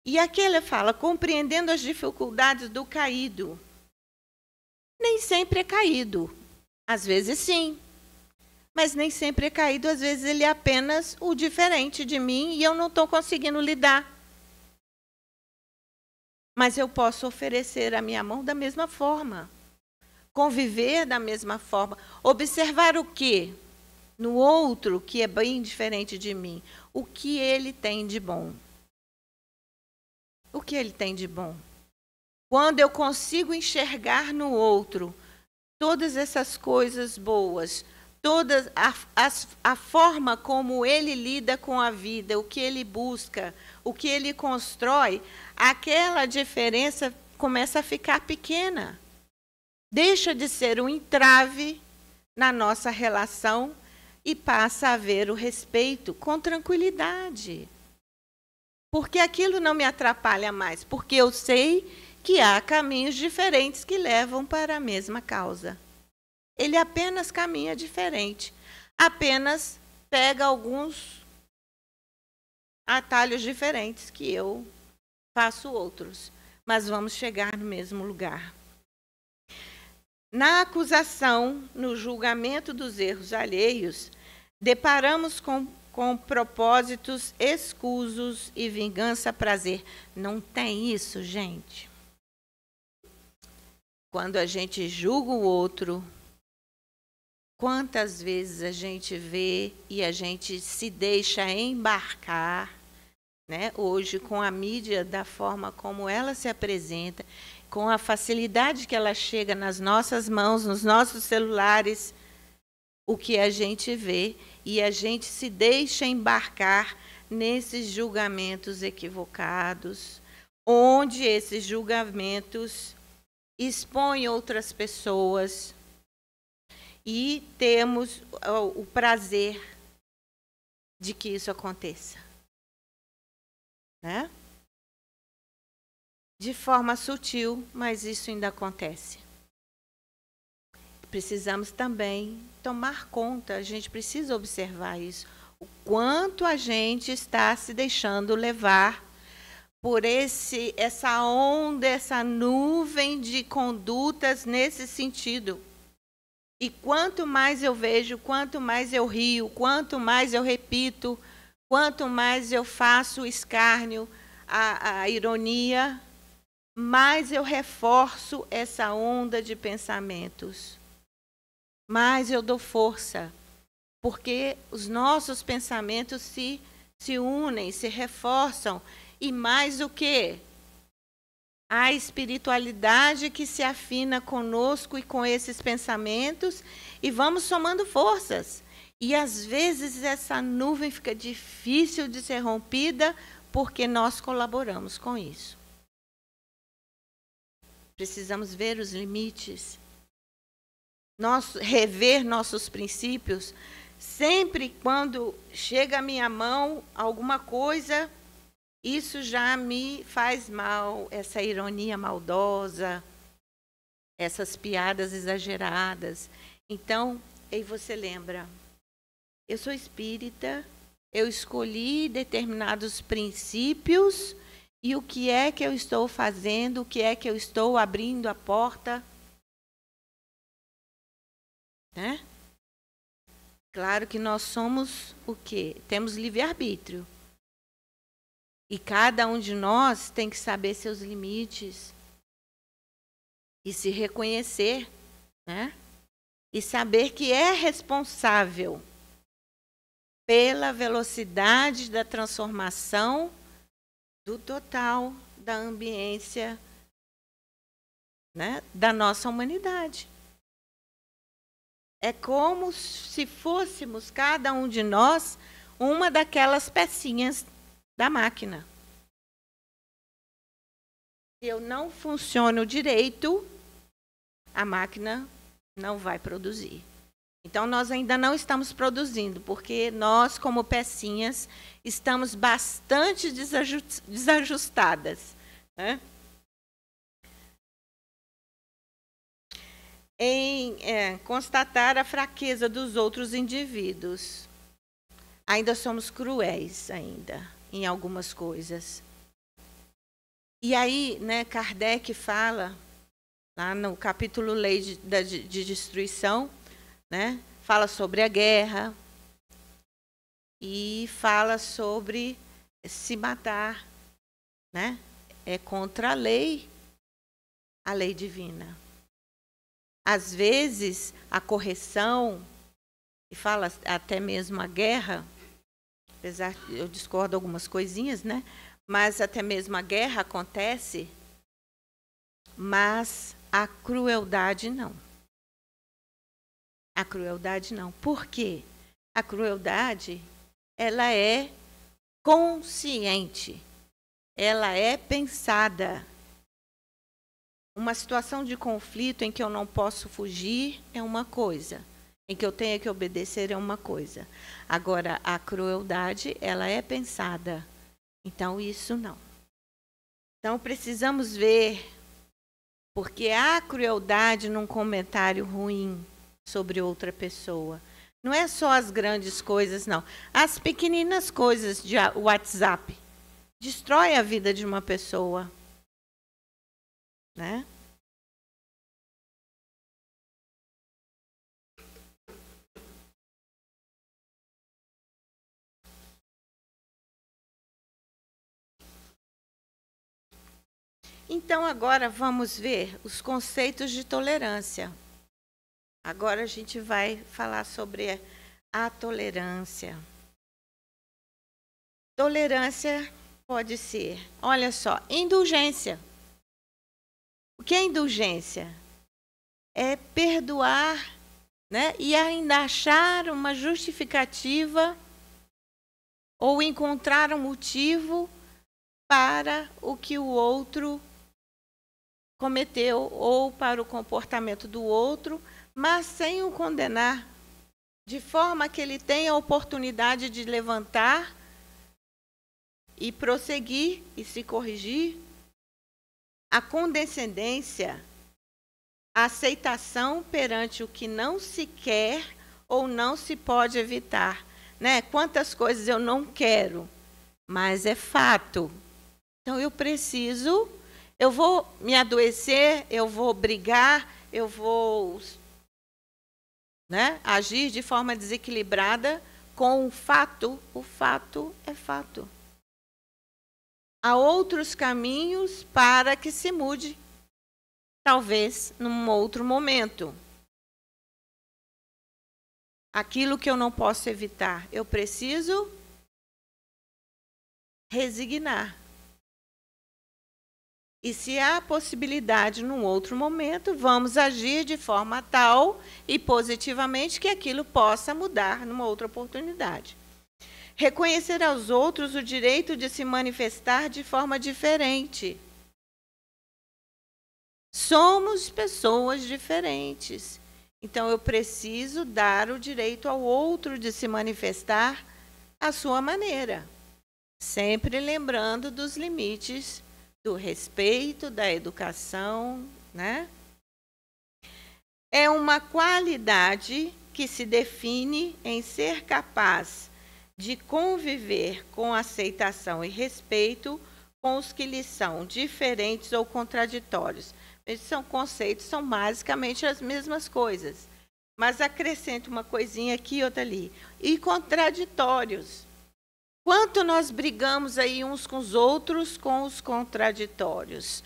[SPEAKER 2] E aqui ele fala, compreendendo as dificuldades do caído. Nem sempre é caído. Às vezes, sim. Mas nem sempre é caído. Às vezes, ele é apenas o diferente de mim e eu não estou conseguindo lidar. Mas eu posso oferecer a minha mão da mesma forma. Conviver da mesma forma. Observar o quê? No outro, que é bem diferente de mim. O que ele tem de bom. O que ele tem de bom? Quando eu consigo enxergar no outro todas essas coisas boas, toda a forma como ele lida com a vida, o que ele busca, o que ele constrói, aquela diferença começa a ficar pequena. deixa de ser um entrave na nossa relação e passa a haver o respeito com tranquilidade. Porque aquilo não me atrapalha mais, porque eu sei que há caminhos diferentes que levam para a mesma causa. Ele apenas caminha diferente, apenas pega alguns atalhos diferentes que eu faço outros, mas vamos chegar no mesmo lugar. Na acusação, no julgamento dos erros alheios, deparamos com propósitos escusos e vingança prazer. Não tem isso, gente? Quando a gente julga o outro, quantas vezes a gente vê e a gente se deixa embarcar, né? Hoje, com a mídia, da forma como ela se apresenta, com a facilidade que ela chega nas nossas mãos, nos nossos celulares, o que a gente vê, e a gente se deixa embarcar nesses julgamentos equivocados, onde esses julgamentos expõem outras pessoas, e temos o prazer de que isso aconteça, né? De forma sutil, mas isso ainda acontece. Precisamos também tomar conta, a gente precisa observar isso, o quanto a gente está se deixando levar por essa onda, essa nuvem de condutas nesse sentido. E quanto mais eu vejo, quanto mais eu rio, quanto mais eu repito, quanto mais eu faço o escárnio, a ironia, mais eu reforço essa onda de pensamentos. Mais eu dou força, porque os nossos pensamentos se unem, se reforçam, e mais o quê? A espiritualidade que se afina conosco e com esses pensamentos, e vamos somando forças. E às vezes essa nuvem fica difícil de ser rompida, porque nós colaboramos com isso. Precisamos ver os limites, rever nossos princípios. Sempre quando chega à minha mão alguma coisa, isso já me faz mal, essa ironia maldosa, essas piadas exageradas. Então, aí você lembra, eu sou espírita, eu escolhi determinados princípios, e o que é que eu estou fazendo, o que é que eu estou abrindo a porta, né? Claro que nós somos o quê? Temos livre-arbítrio. E cada um de nós tem que saber seus limites e se reconhecer, né? E saber que é responsável pela velocidade da transformação do total da ambiência, né, da nossa humanidade. É como se fôssemos, cada um de nós, uma daquelas pecinhas da máquina. Se eu não funciono direito, a máquina não vai produzir. Então, nós ainda não estamos produzindo, porque nós, como pecinhas, estamos bastante desajustadas, né? Em constatar a fraqueza dos outros indivíduos. Ainda somos cruéis, ainda, em algumas coisas. E aí, né, Kardec fala, lá no capítulo Lei de Destruição, né, fala sobre a guerra e fala sobre se matar, né? É contra a lei divina. Às vezes, a correção, e fala até mesmo a guerra, apesar de eu discordo de algumas coisinhas, né? Mas até mesmo a guerra acontece, mas a crueldade não. A crueldade não. Por quê? A crueldade, ela é consciente, ela é pensada. Uma situação de conflito em que eu não posso fugir é uma coisa, em que eu tenho que obedecer é uma coisa. Agora, a crueldade, ela é pensada. Então, isso não. Então, precisamos ver, porque há crueldade num comentário ruim sobre outra pessoa. Não é só as grandes coisas, não. As pequeninas coisas de WhatsApp destrói a vida de uma pessoa, né? Então, agora vamos ver os conceitos de tolerância. Agora a gente vai falar sobre a tolerância. Tolerância pode ser, olha só, indulgência. O que é indulgência? É perdoar, né? E ainda achar uma justificativa ou encontrar um motivo para o que o outro cometeu ou para o comportamento do outro, mas sem o condenar, de forma que ele tenha a oportunidade de levantar e prosseguir e se corrigir. A condescendência, a aceitação perante o que não se quer ou não se pode evitar, né? Quantas coisas eu não quero, mas é fato. Então eu vou me adoecer, eu vou brigar, eu vou, né, agir de forma desequilibrada com o fato. O fato é fato. Há outros caminhos para que se mude, talvez num outro momento. Aquilo que eu não posso evitar, eu preciso resignar. E se há possibilidade num outro momento, vamos agir de forma tal e positivamente que aquilo possa mudar numa outra oportunidade. Reconhecer aos outros o direito de se manifestar de forma diferente. Somos pessoas diferentes. Então, eu preciso dar o direito ao outro de se manifestar à sua maneira. Sempre lembrando dos limites do respeito, da educação, né? É uma qualidade que se define em ser capaz de conviver com aceitação e respeito com os que lhe são diferentes ou contraditórios. Esses são conceitos, são basicamente as mesmas coisas, mas acrescento uma coisinha aqui e outra ali. E contraditórios. Quanto nós brigamos aí uns com os outros com os contraditórios.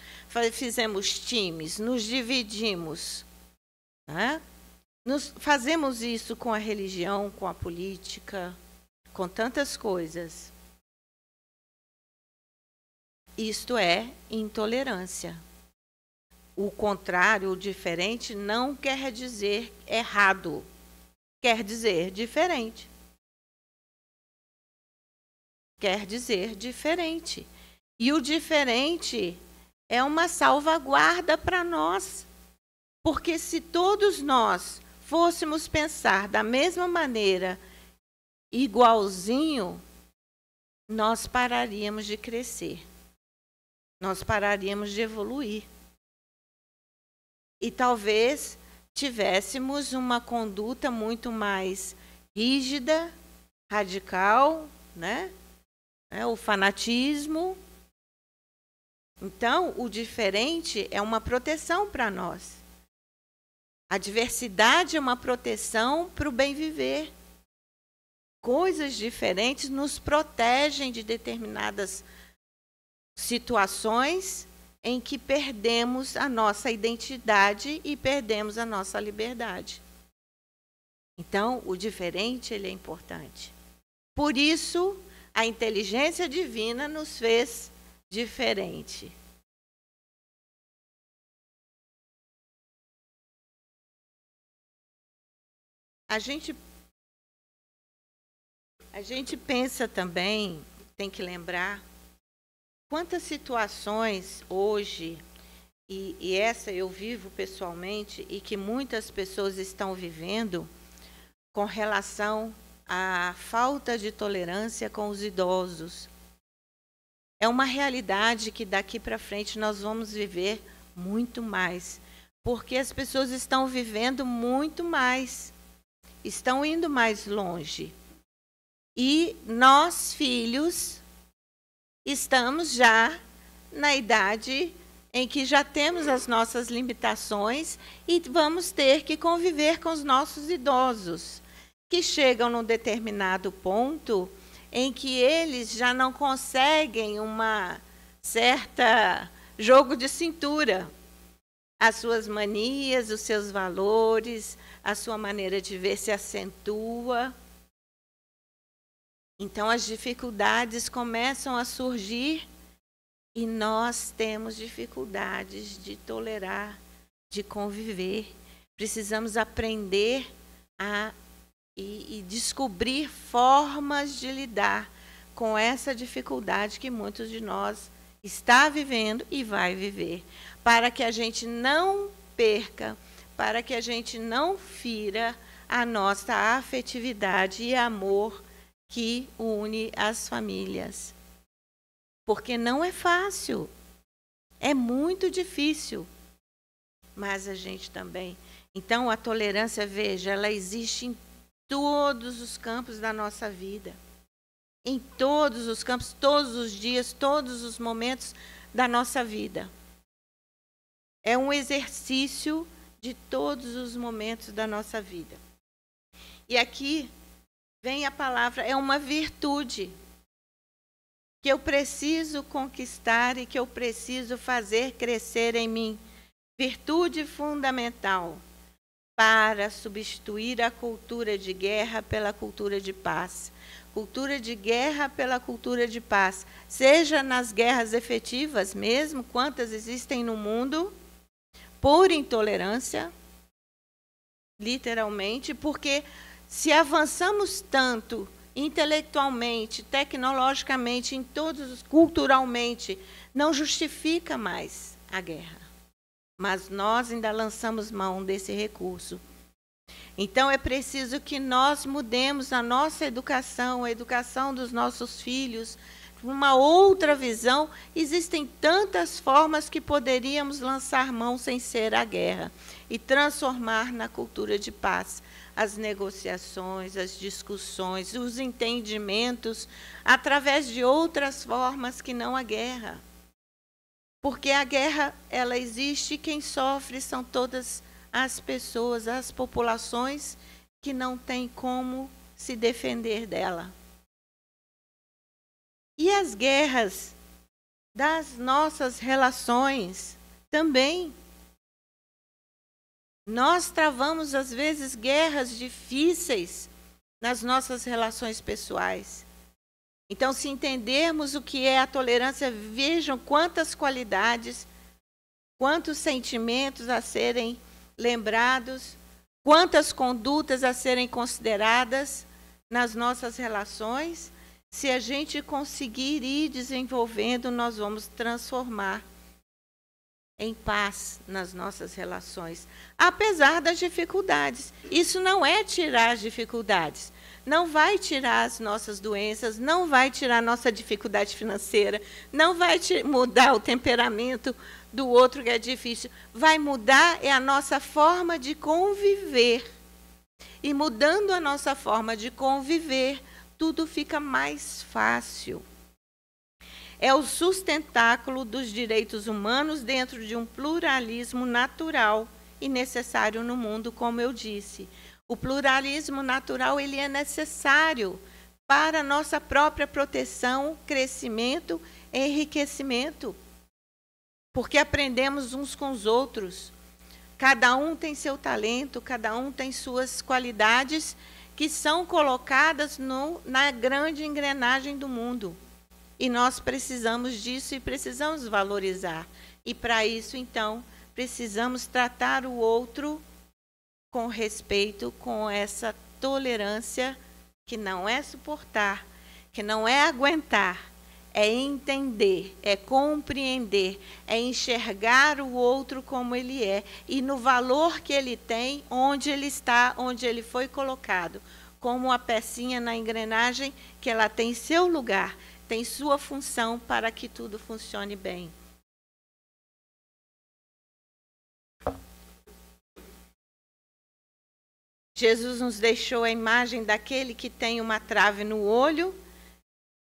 [SPEAKER 2] Fizemos times, nos dividimos. Né? Fazemos isso com a religião, com a política, com tantas coisas. Isto é intolerância. O contrário, o diferente, não quer dizer errado. Quer dizer diferente. Quer dizer diferente. E o diferente é uma salvaguarda para nós. Porque se todos nós fôssemos pensar da mesma maneira, igualzinho, nós pararíamos de crescer. Nós pararíamos de evoluir. E talvez tivéssemos uma conduta muito mais rígida, radical, né? O fanatismo. Então, o diferente é uma proteção para nós. A diversidade é uma proteção para o bem viver. Coisas diferentes nos protegem de determinadas situações em que perdemos a nossa identidade e perdemos a nossa liberdade. Então, o diferente, ele é importante. Por isso, a inteligência divina nos fez diferente. A gente pensa também, tem que lembrar, quantas situações hoje e essa eu vivo pessoalmente e que muitas pessoas estão vivendo com relação à falta de tolerância com os idosos. É uma realidade que daqui para frente nós vamos viver muito mais, porque as pessoas estão vivendo muito mais, estão indo mais longe. E nós, filhos, estamos já na idade em que já temos as nossas limitações e vamos ter que conviver com os nossos idosos, que chegam num determinado ponto em que eles já não conseguem uma certa jogo de cintura. As suas manias, os seus valores, a sua maneira de ver se acentua. Então, as dificuldades começam a surgir e nós temos dificuldades de tolerar, de conviver. Precisamos aprender e descobrir formas de lidar com essa dificuldade que muitos de nós está vivendo e vai viver, para que a gente não perca, para que a gente não fira a nossa afetividade e amor que une as famílias. Porque não é fácil, é muito difícil, mas a gente também. Então, a tolerância, veja, ela existe em todos os campos da nossa vida. Em todos os campos, todos os dias, todos os momentos da nossa vida. É um exercício de todos os momentos da nossa vida. E aqui vem a palavra, é uma virtude que eu preciso conquistar e que eu preciso fazer crescer em mim. Virtude fundamental para substituir a cultura de guerra pela cultura de paz. Cultura de guerra pela cultura de paz. Seja nas guerras efetivas mesmo, quantas existem no mundo, por intolerância, literalmente, porque se avançamos tanto intelectualmente, tecnologicamente, em todos, culturalmente, não justifica mais a guerra. Mas nós ainda lançamos mão desse recurso. Então, é preciso que nós mudemos a nossa educação, a educação dos nossos filhos, uma outra visão. Existem tantas formas que poderíamos lançar mão sem ser a guerra e transformar na cultura de paz as negociações, as discussões, os entendimentos, através de outras formas que não a guerra. Porque a guerra, ela existe e quem sofre são todas as pessoas, as populações que não têm como se defender dela. E as guerras das nossas relações também. Nós travamos, às vezes, guerras difíceis nas nossas relações pessoais. Então, se entendermos o que é a tolerância, vejam quantas qualidades, quantos sentimentos a serem lembrados, quantas condutas a serem consideradas nas nossas relações. Se a gente conseguir ir desenvolvendo, nós vamos transformar em paz nas nossas relações, apesar das dificuldades. Isso não é tirar as dificuldades, não vai tirar as nossas doenças, não vai tirar a nossa dificuldade financeira, não vai mudar o temperamento do outro que é difícil, vai mudar a nossa forma de conviver. E mudando a nossa forma de conviver, tudo fica mais fácil. É o sustentáculo dos direitos humanos dentro de um pluralismo natural e necessário no mundo, como eu disse. O pluralismo natural, ele é necessário para a nossa própria proteção, crescimento e enriquecimento. Porque aprendemos uns com os outros. Cada um tem seu talento, cada um tem suas qualidades que são colocadas na grande engrenagem do mundo. E nós precisamos disso e precisamos valorizar. E para isso, então, precisamos tratar o outro com respeito, com essa tolerância que não é suportar, que não é aguentar, é entender, é compreender, é enxergar o outro como ele é e no valor que ele tem, onde ele está, onde ele foi colocado, como a pecinha na engrenagem, que ela tem seu lugar, tem sua função para que tudo funcione bem. Jesus nos deixou a imagem daquele que tem uma trave no olho,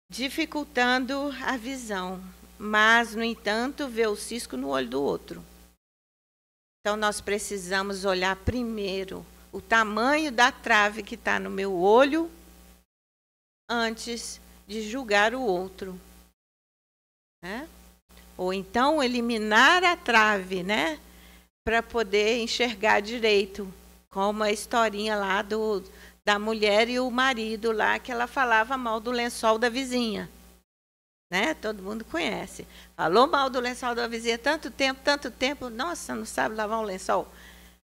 [SPEAKER 2] dificultando a visão, mas, no entanto, vê o cisco no olho do outro. Então, nós precisamos olhar primeiro o tamanho da trave que está no meu olho, antes de julgar o outro. Né? Ou então, eliminar a trave, né? Para poder enxergar direito, como a historinha lá da mulher e o marido lá, que ela falava mal do lençol da vizinha. Né? Todo mundo conhece. Falou mal do lençol da vizinha tanto tempo, nossa, não sabe lavar um lençol.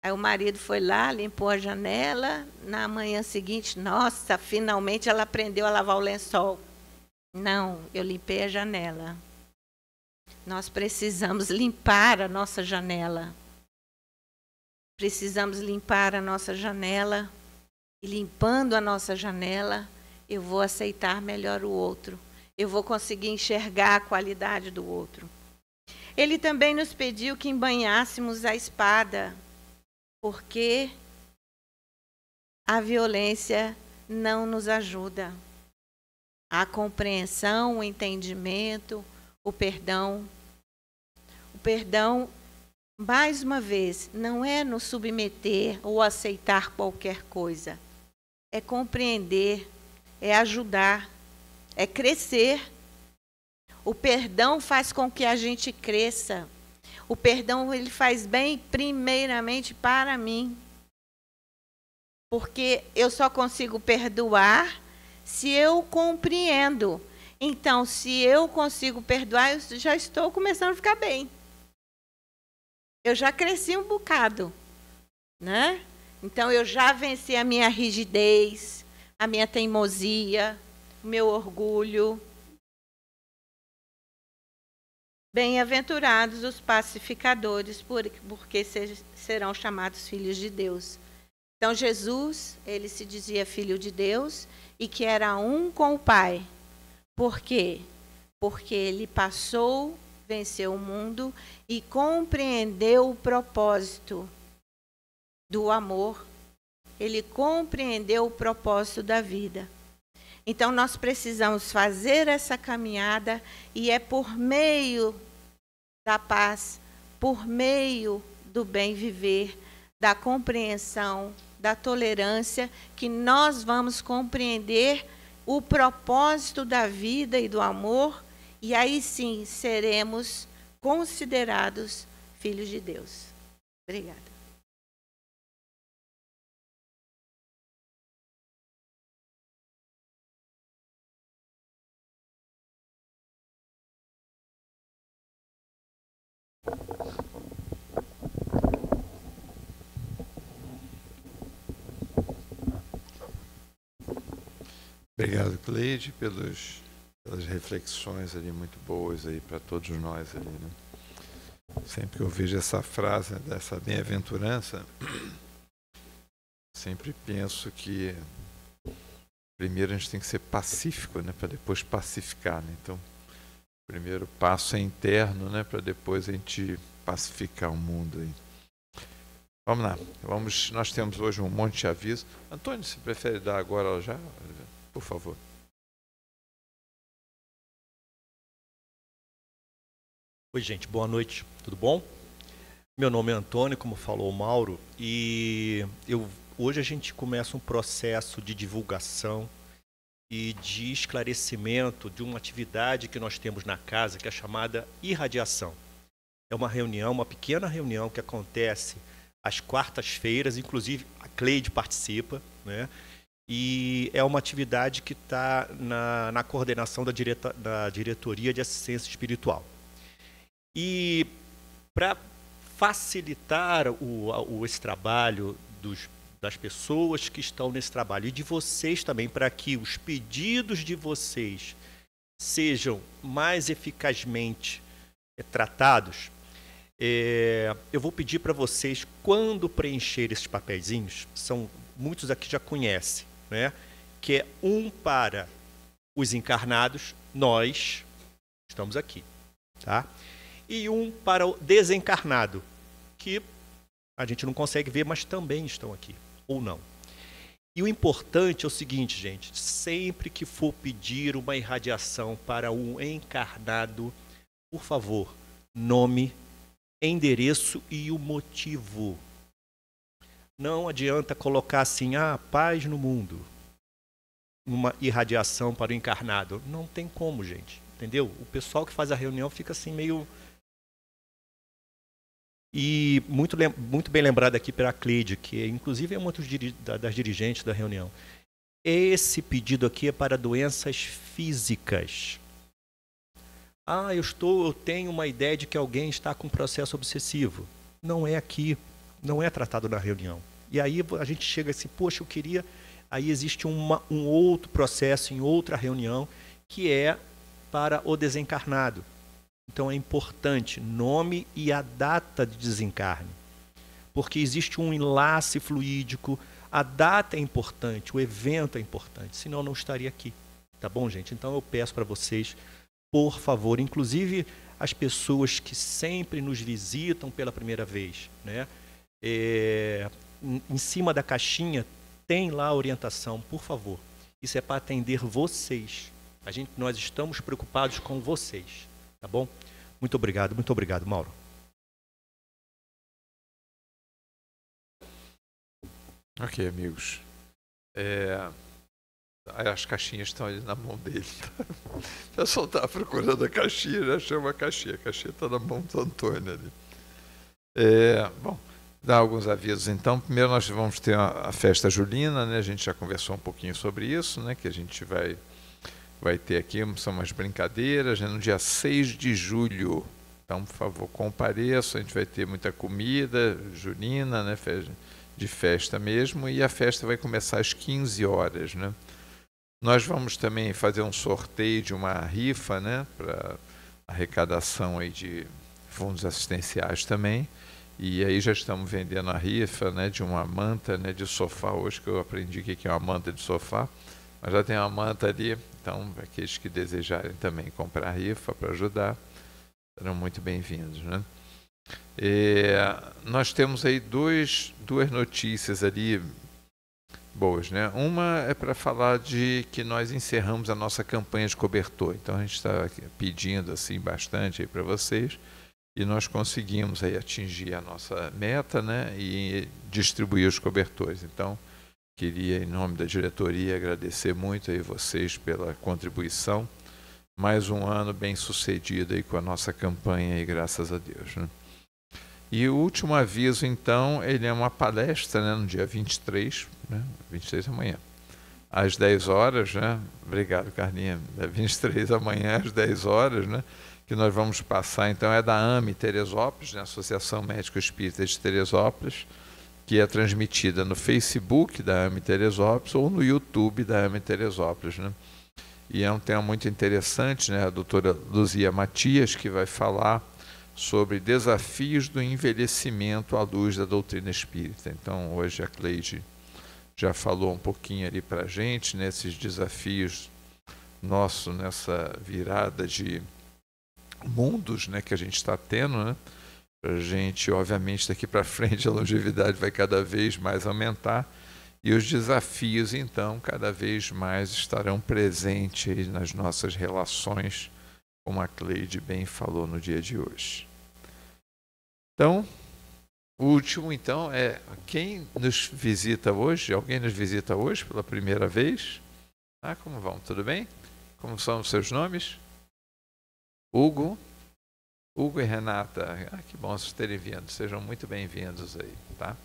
[SPEAKER 2] Aí o marido foi lá, limpou a janela, na manhã seguinte, nossa, finalmente ela aprendeu a lavar o lençol. Não, eu limpei a janela. Nós precisamos limpar a nossa janela. Precisamos limpar a nossa janela. E limpando a nossa janela, eu vou aceitar melhor o outro. Eu vou conseguir enxergar a qualidade do outro. Ele também nos pediu que embanhássemos a espada, porque a violência não nos ajuda. A compreensão, o entendimento, o perdão. O perdão, mais uma vez, não é nos submeter ou aceitar qualquer coisa. É compreender, é ajudar, é crescer. O perdão faz com que a gente cresça. O perdão, ele faz bem primeiramente para mim. Porque eu só consigo perdoar se eu compreendo. Então, se eu consigo perdoar, eu já estou começando a ficar bem. Eu já cresci um bocado, né? Então, eu já venci a minha rigidez, a minha teimosia, o meu orgulho. Bem-aventurados os pacificadores, porque serão chamados filhos de Deus. Então, Jesus, ele se dizia filho de Deus e que era um com o Pai. Por quê? Porque ele passou, venceu o mundo e compreendeu o propósito do amor. Ele compreendeu o propósito da vida. Então, nós precisamos fazer essa caminhada e é por meio da paz, por meio do bem viver, da compreensão, da tolerância, que nós vamos compreender o propósito da vida e do amor, e aí sim seremos considerados filhos de Deus. Obrigada.
[SPEAKER 1] Obrigado, Cleide, pelas reflexões ali muito boas aí para todos nós ali, né? Sempre que eu vejo essa frase dessa bem-aventurança, sempre penso que primeiro a gente tem que ser pacífico, né, para depois pacificar, né? Então, o primeiro passo é interno, né, para depois a gente pacificar o mundo aí. Vamos lá, nós temos hoje um monte de aviso. Antônio, você prefere dar agora já? Por favor.
[SPEAKER 3] Oi, gente, boa noite, tudo bom? Meu nome é Antônio, como falou o Mauro, e hoje a gente começa um processo de divulgação e de esclarecimento de uma atividade que nós temos na casa, que é chamada irradiação. É uma reunião, uma pequena reunião que acontece às quartas-feiras, inclusive a Cleide participa, né? E é uma atividade que está na coordenação da Diretoria de Assistência Espiritual. E para facilitar esse trabalho das pessoas que estão nesse trabalho e de vocês também, para que os pedidos de vocês sejam mais eficazmente tratados, eu vou pedir para vocês, quando preencher esses papeizinhos, são muitos aqui já conhecem, né? Que é um para os encarnados, nós estamos aqui, tá? E um para o desencarnado, que a gente não consegue ver, mas também estão aqui, ou não. E o importante é o seguinte, gente, sempre que for pedir uma irradiação para um encarnado, por favor, nome, endereço e o motivo. Não adianta colocar assim, paz no mundo, uma irradiação para o encarnado. Não tem como, gente, entendeu? O pessoal que faz a reunião fica assim meio... E muito bem lembrado aqui pela Cleide, que inclusive é uma das dirigentes da reunião. Esse pedido aqui é para doenças físicas. Eu tenho uma ideia de que alguém está com processo obsessivo. Não é aqui, não é tratado na reunião. E aí a gente chega assim, poxa, eu queria... Aí existe um outro processo em outra reunião que é para o desencarnado. Então é importante nome e a data de desencarne, porque existe um enlace fluídico, a data é importante, o evento é importante, senão eu não estaria aqui. Tá bom, gente? Então eu peço para vocês, por favor, inclusive as pessoas que sempre nos visitam pela primeira vez, né? Em cima da caixinha tem lá a orientação, por favor. Isso é para atender vocês. Nós estamos preocupados com vocês. Tá bom? Muito obrigado, Mauro.
[SPEAKER 1] Ok, amigos. As caixinhas estão ali na mão dele. O pessoal está procurando a caixinha, já achou uma caixinha. A caixinha está na mão do Antônio ali. Bom, dar alguns avisos então. Primeiro nós vamos ter a festa julina, né? A gente já conversou um pouquinho sobre isso, né? Que a gente vai ter aqui, são umas brincadeiras, né, no dia 6 de julho. Então, por favor, compareçam, a gente vai ter muita comida julina, né, de festa mesmo, e a festa vai começar às 15 horas. Né? Nós vamos também fazer um sorteio de uma rifa, né, para arrecadação aí de fundos assistenciais também, e aí já estamos vendendo a rifa, né, de uma manta, né, de sofá, hoje que eu aprendi o que é uma manta de sofá. Mas já tem uma manta ali, então aqueles que desejarem também comprar rifa para ajudar, serão muito bem-vindos. Né? Nós temos aí duas notícias ali boas. Né? Uma é para falar de que nós encerramos a nossa campanha de cobertor. Então a gente está pedindo assim, bastante para vocês e nós conseguimos aí atingir a nossa meta, né? E distribuir os cobertores. Então, queria, em nome da diretoria, agradecer muito aí vocês pela contribuição. Mais um ano bem sucedido aí com a nossa campanha, aí, graças a Deus. Né? E o último aviso, então, ele é uma palestra, né, no dia 23, né, 23 amanhã, às 10 horas. Né? Obrigado, Carlinha. 23 amanhã, às 10 horas, né, que nós vamos passar, então, é da AME Teresópolis, né, Associação Médico Espírita de Teresópolis, que é transmitida no Facebook da AME Teresópolis ou no YouTube da AME Teresópolis. Né? E é um tema muito interessante, né? A doutora Luzia Matias, que vai falar sobre desafios do envelhecimento à luz da doutrina espírita. Então, hoje a Cleide já falou um pouquinho ali para a gente, nesses desafios nossos, nessa virada de mundos, né, que a gente está tendo, né? A gente, obviamente, daqui para frente a longevidade vai cada vez mais aumentar e os desafios, então, cada vez mais estarão presentes nas nossas relações, como a Cleide bem falou no dia de hoje. Então, o último, então, é quem nos visita hoje? Alguém nos visita hoje pela primeira vez? Como vão? Tudo bem? Como são os seus nomes? Hugo e Renata. Que bom vocês terem vindo. Sejam muito bem-vindos aí, tá?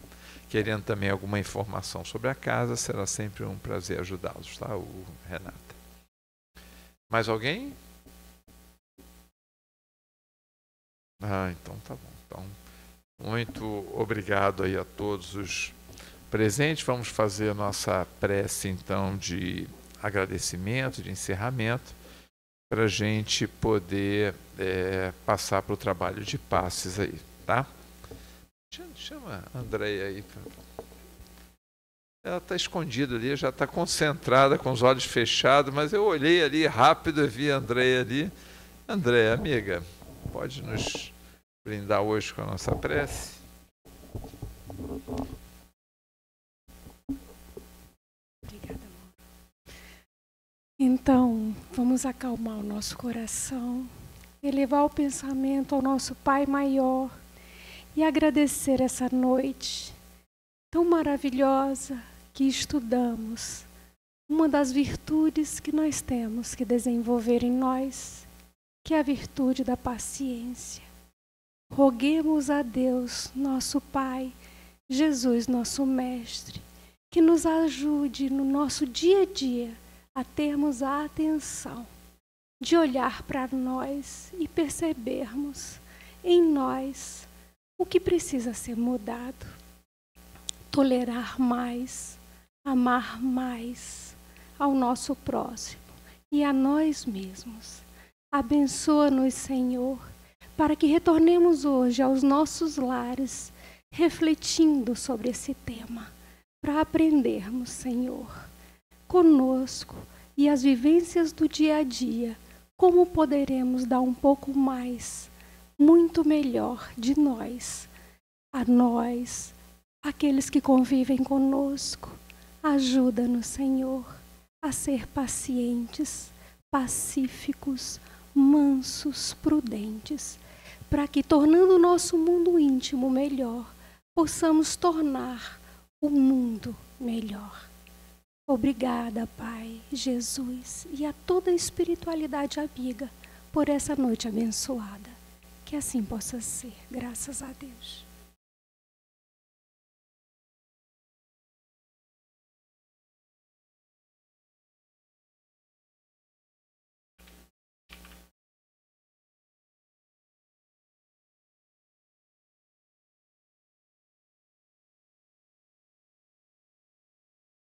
[SPEAKER 1] Querendo também alguma informação sobre a casa, será sempre um prazer ajudá-los, tá? O Renata. Mais alguém? Então tá bom. Então, muito obrigado aí a todos os presentes. Vamos fazer a nossa prece, então, de agradecimento, de encerramento. para a gente poder passar para o trabalho de passes aí, tá? Chama a Andréia aí. Ela está escondida ali, já está concentrada, com os olhos fechados, mas eu olhei ali rápido e vi a Andréia ali. Andréia, amiga, pode nos brindar hoje com a nossa prece?
[SPEAKER 4] Obrigada, amor. Então, vamos acalmar o nosso coração, elevar o pensamento ao nosso Pai maior e agradecer essa noite tão maravilhosa que estudamos. Uma das virtudes que nós temos que desenvolver em nós, que é a virtude da paciência. Roguemos a Deus, nosso Pai, Jesus, nosso Mestre, que nos ajude no nosso dia a dia a termos a atenção de olhar para nós e percebermos em nós o que precisa ser mudado. Tolerar mais, amar mais ao nosso próximo e a nós mesmos. Abençoa-nos, Senhor, para que retornemos hoje aos nossos lares, refletindo sobre esse tema, para aprendermos, Senhor, conosco e as vivências do dia a dia, como poderemos dar um pouco mais, muito melhor de nós, a nós, aqueles que convivem conosco. Ajuda-nos, Senhor, a ser pacientes, pacíficos, mansos, prudentes, para que, tornando o nosso mundo íntimo melhor, possamos tornar o mundo melhor. Obrigada, Pai, Jesus, e a toda a espiritualidade amiga por essa noite abençoada. Que assim possa ser, graças a Deus.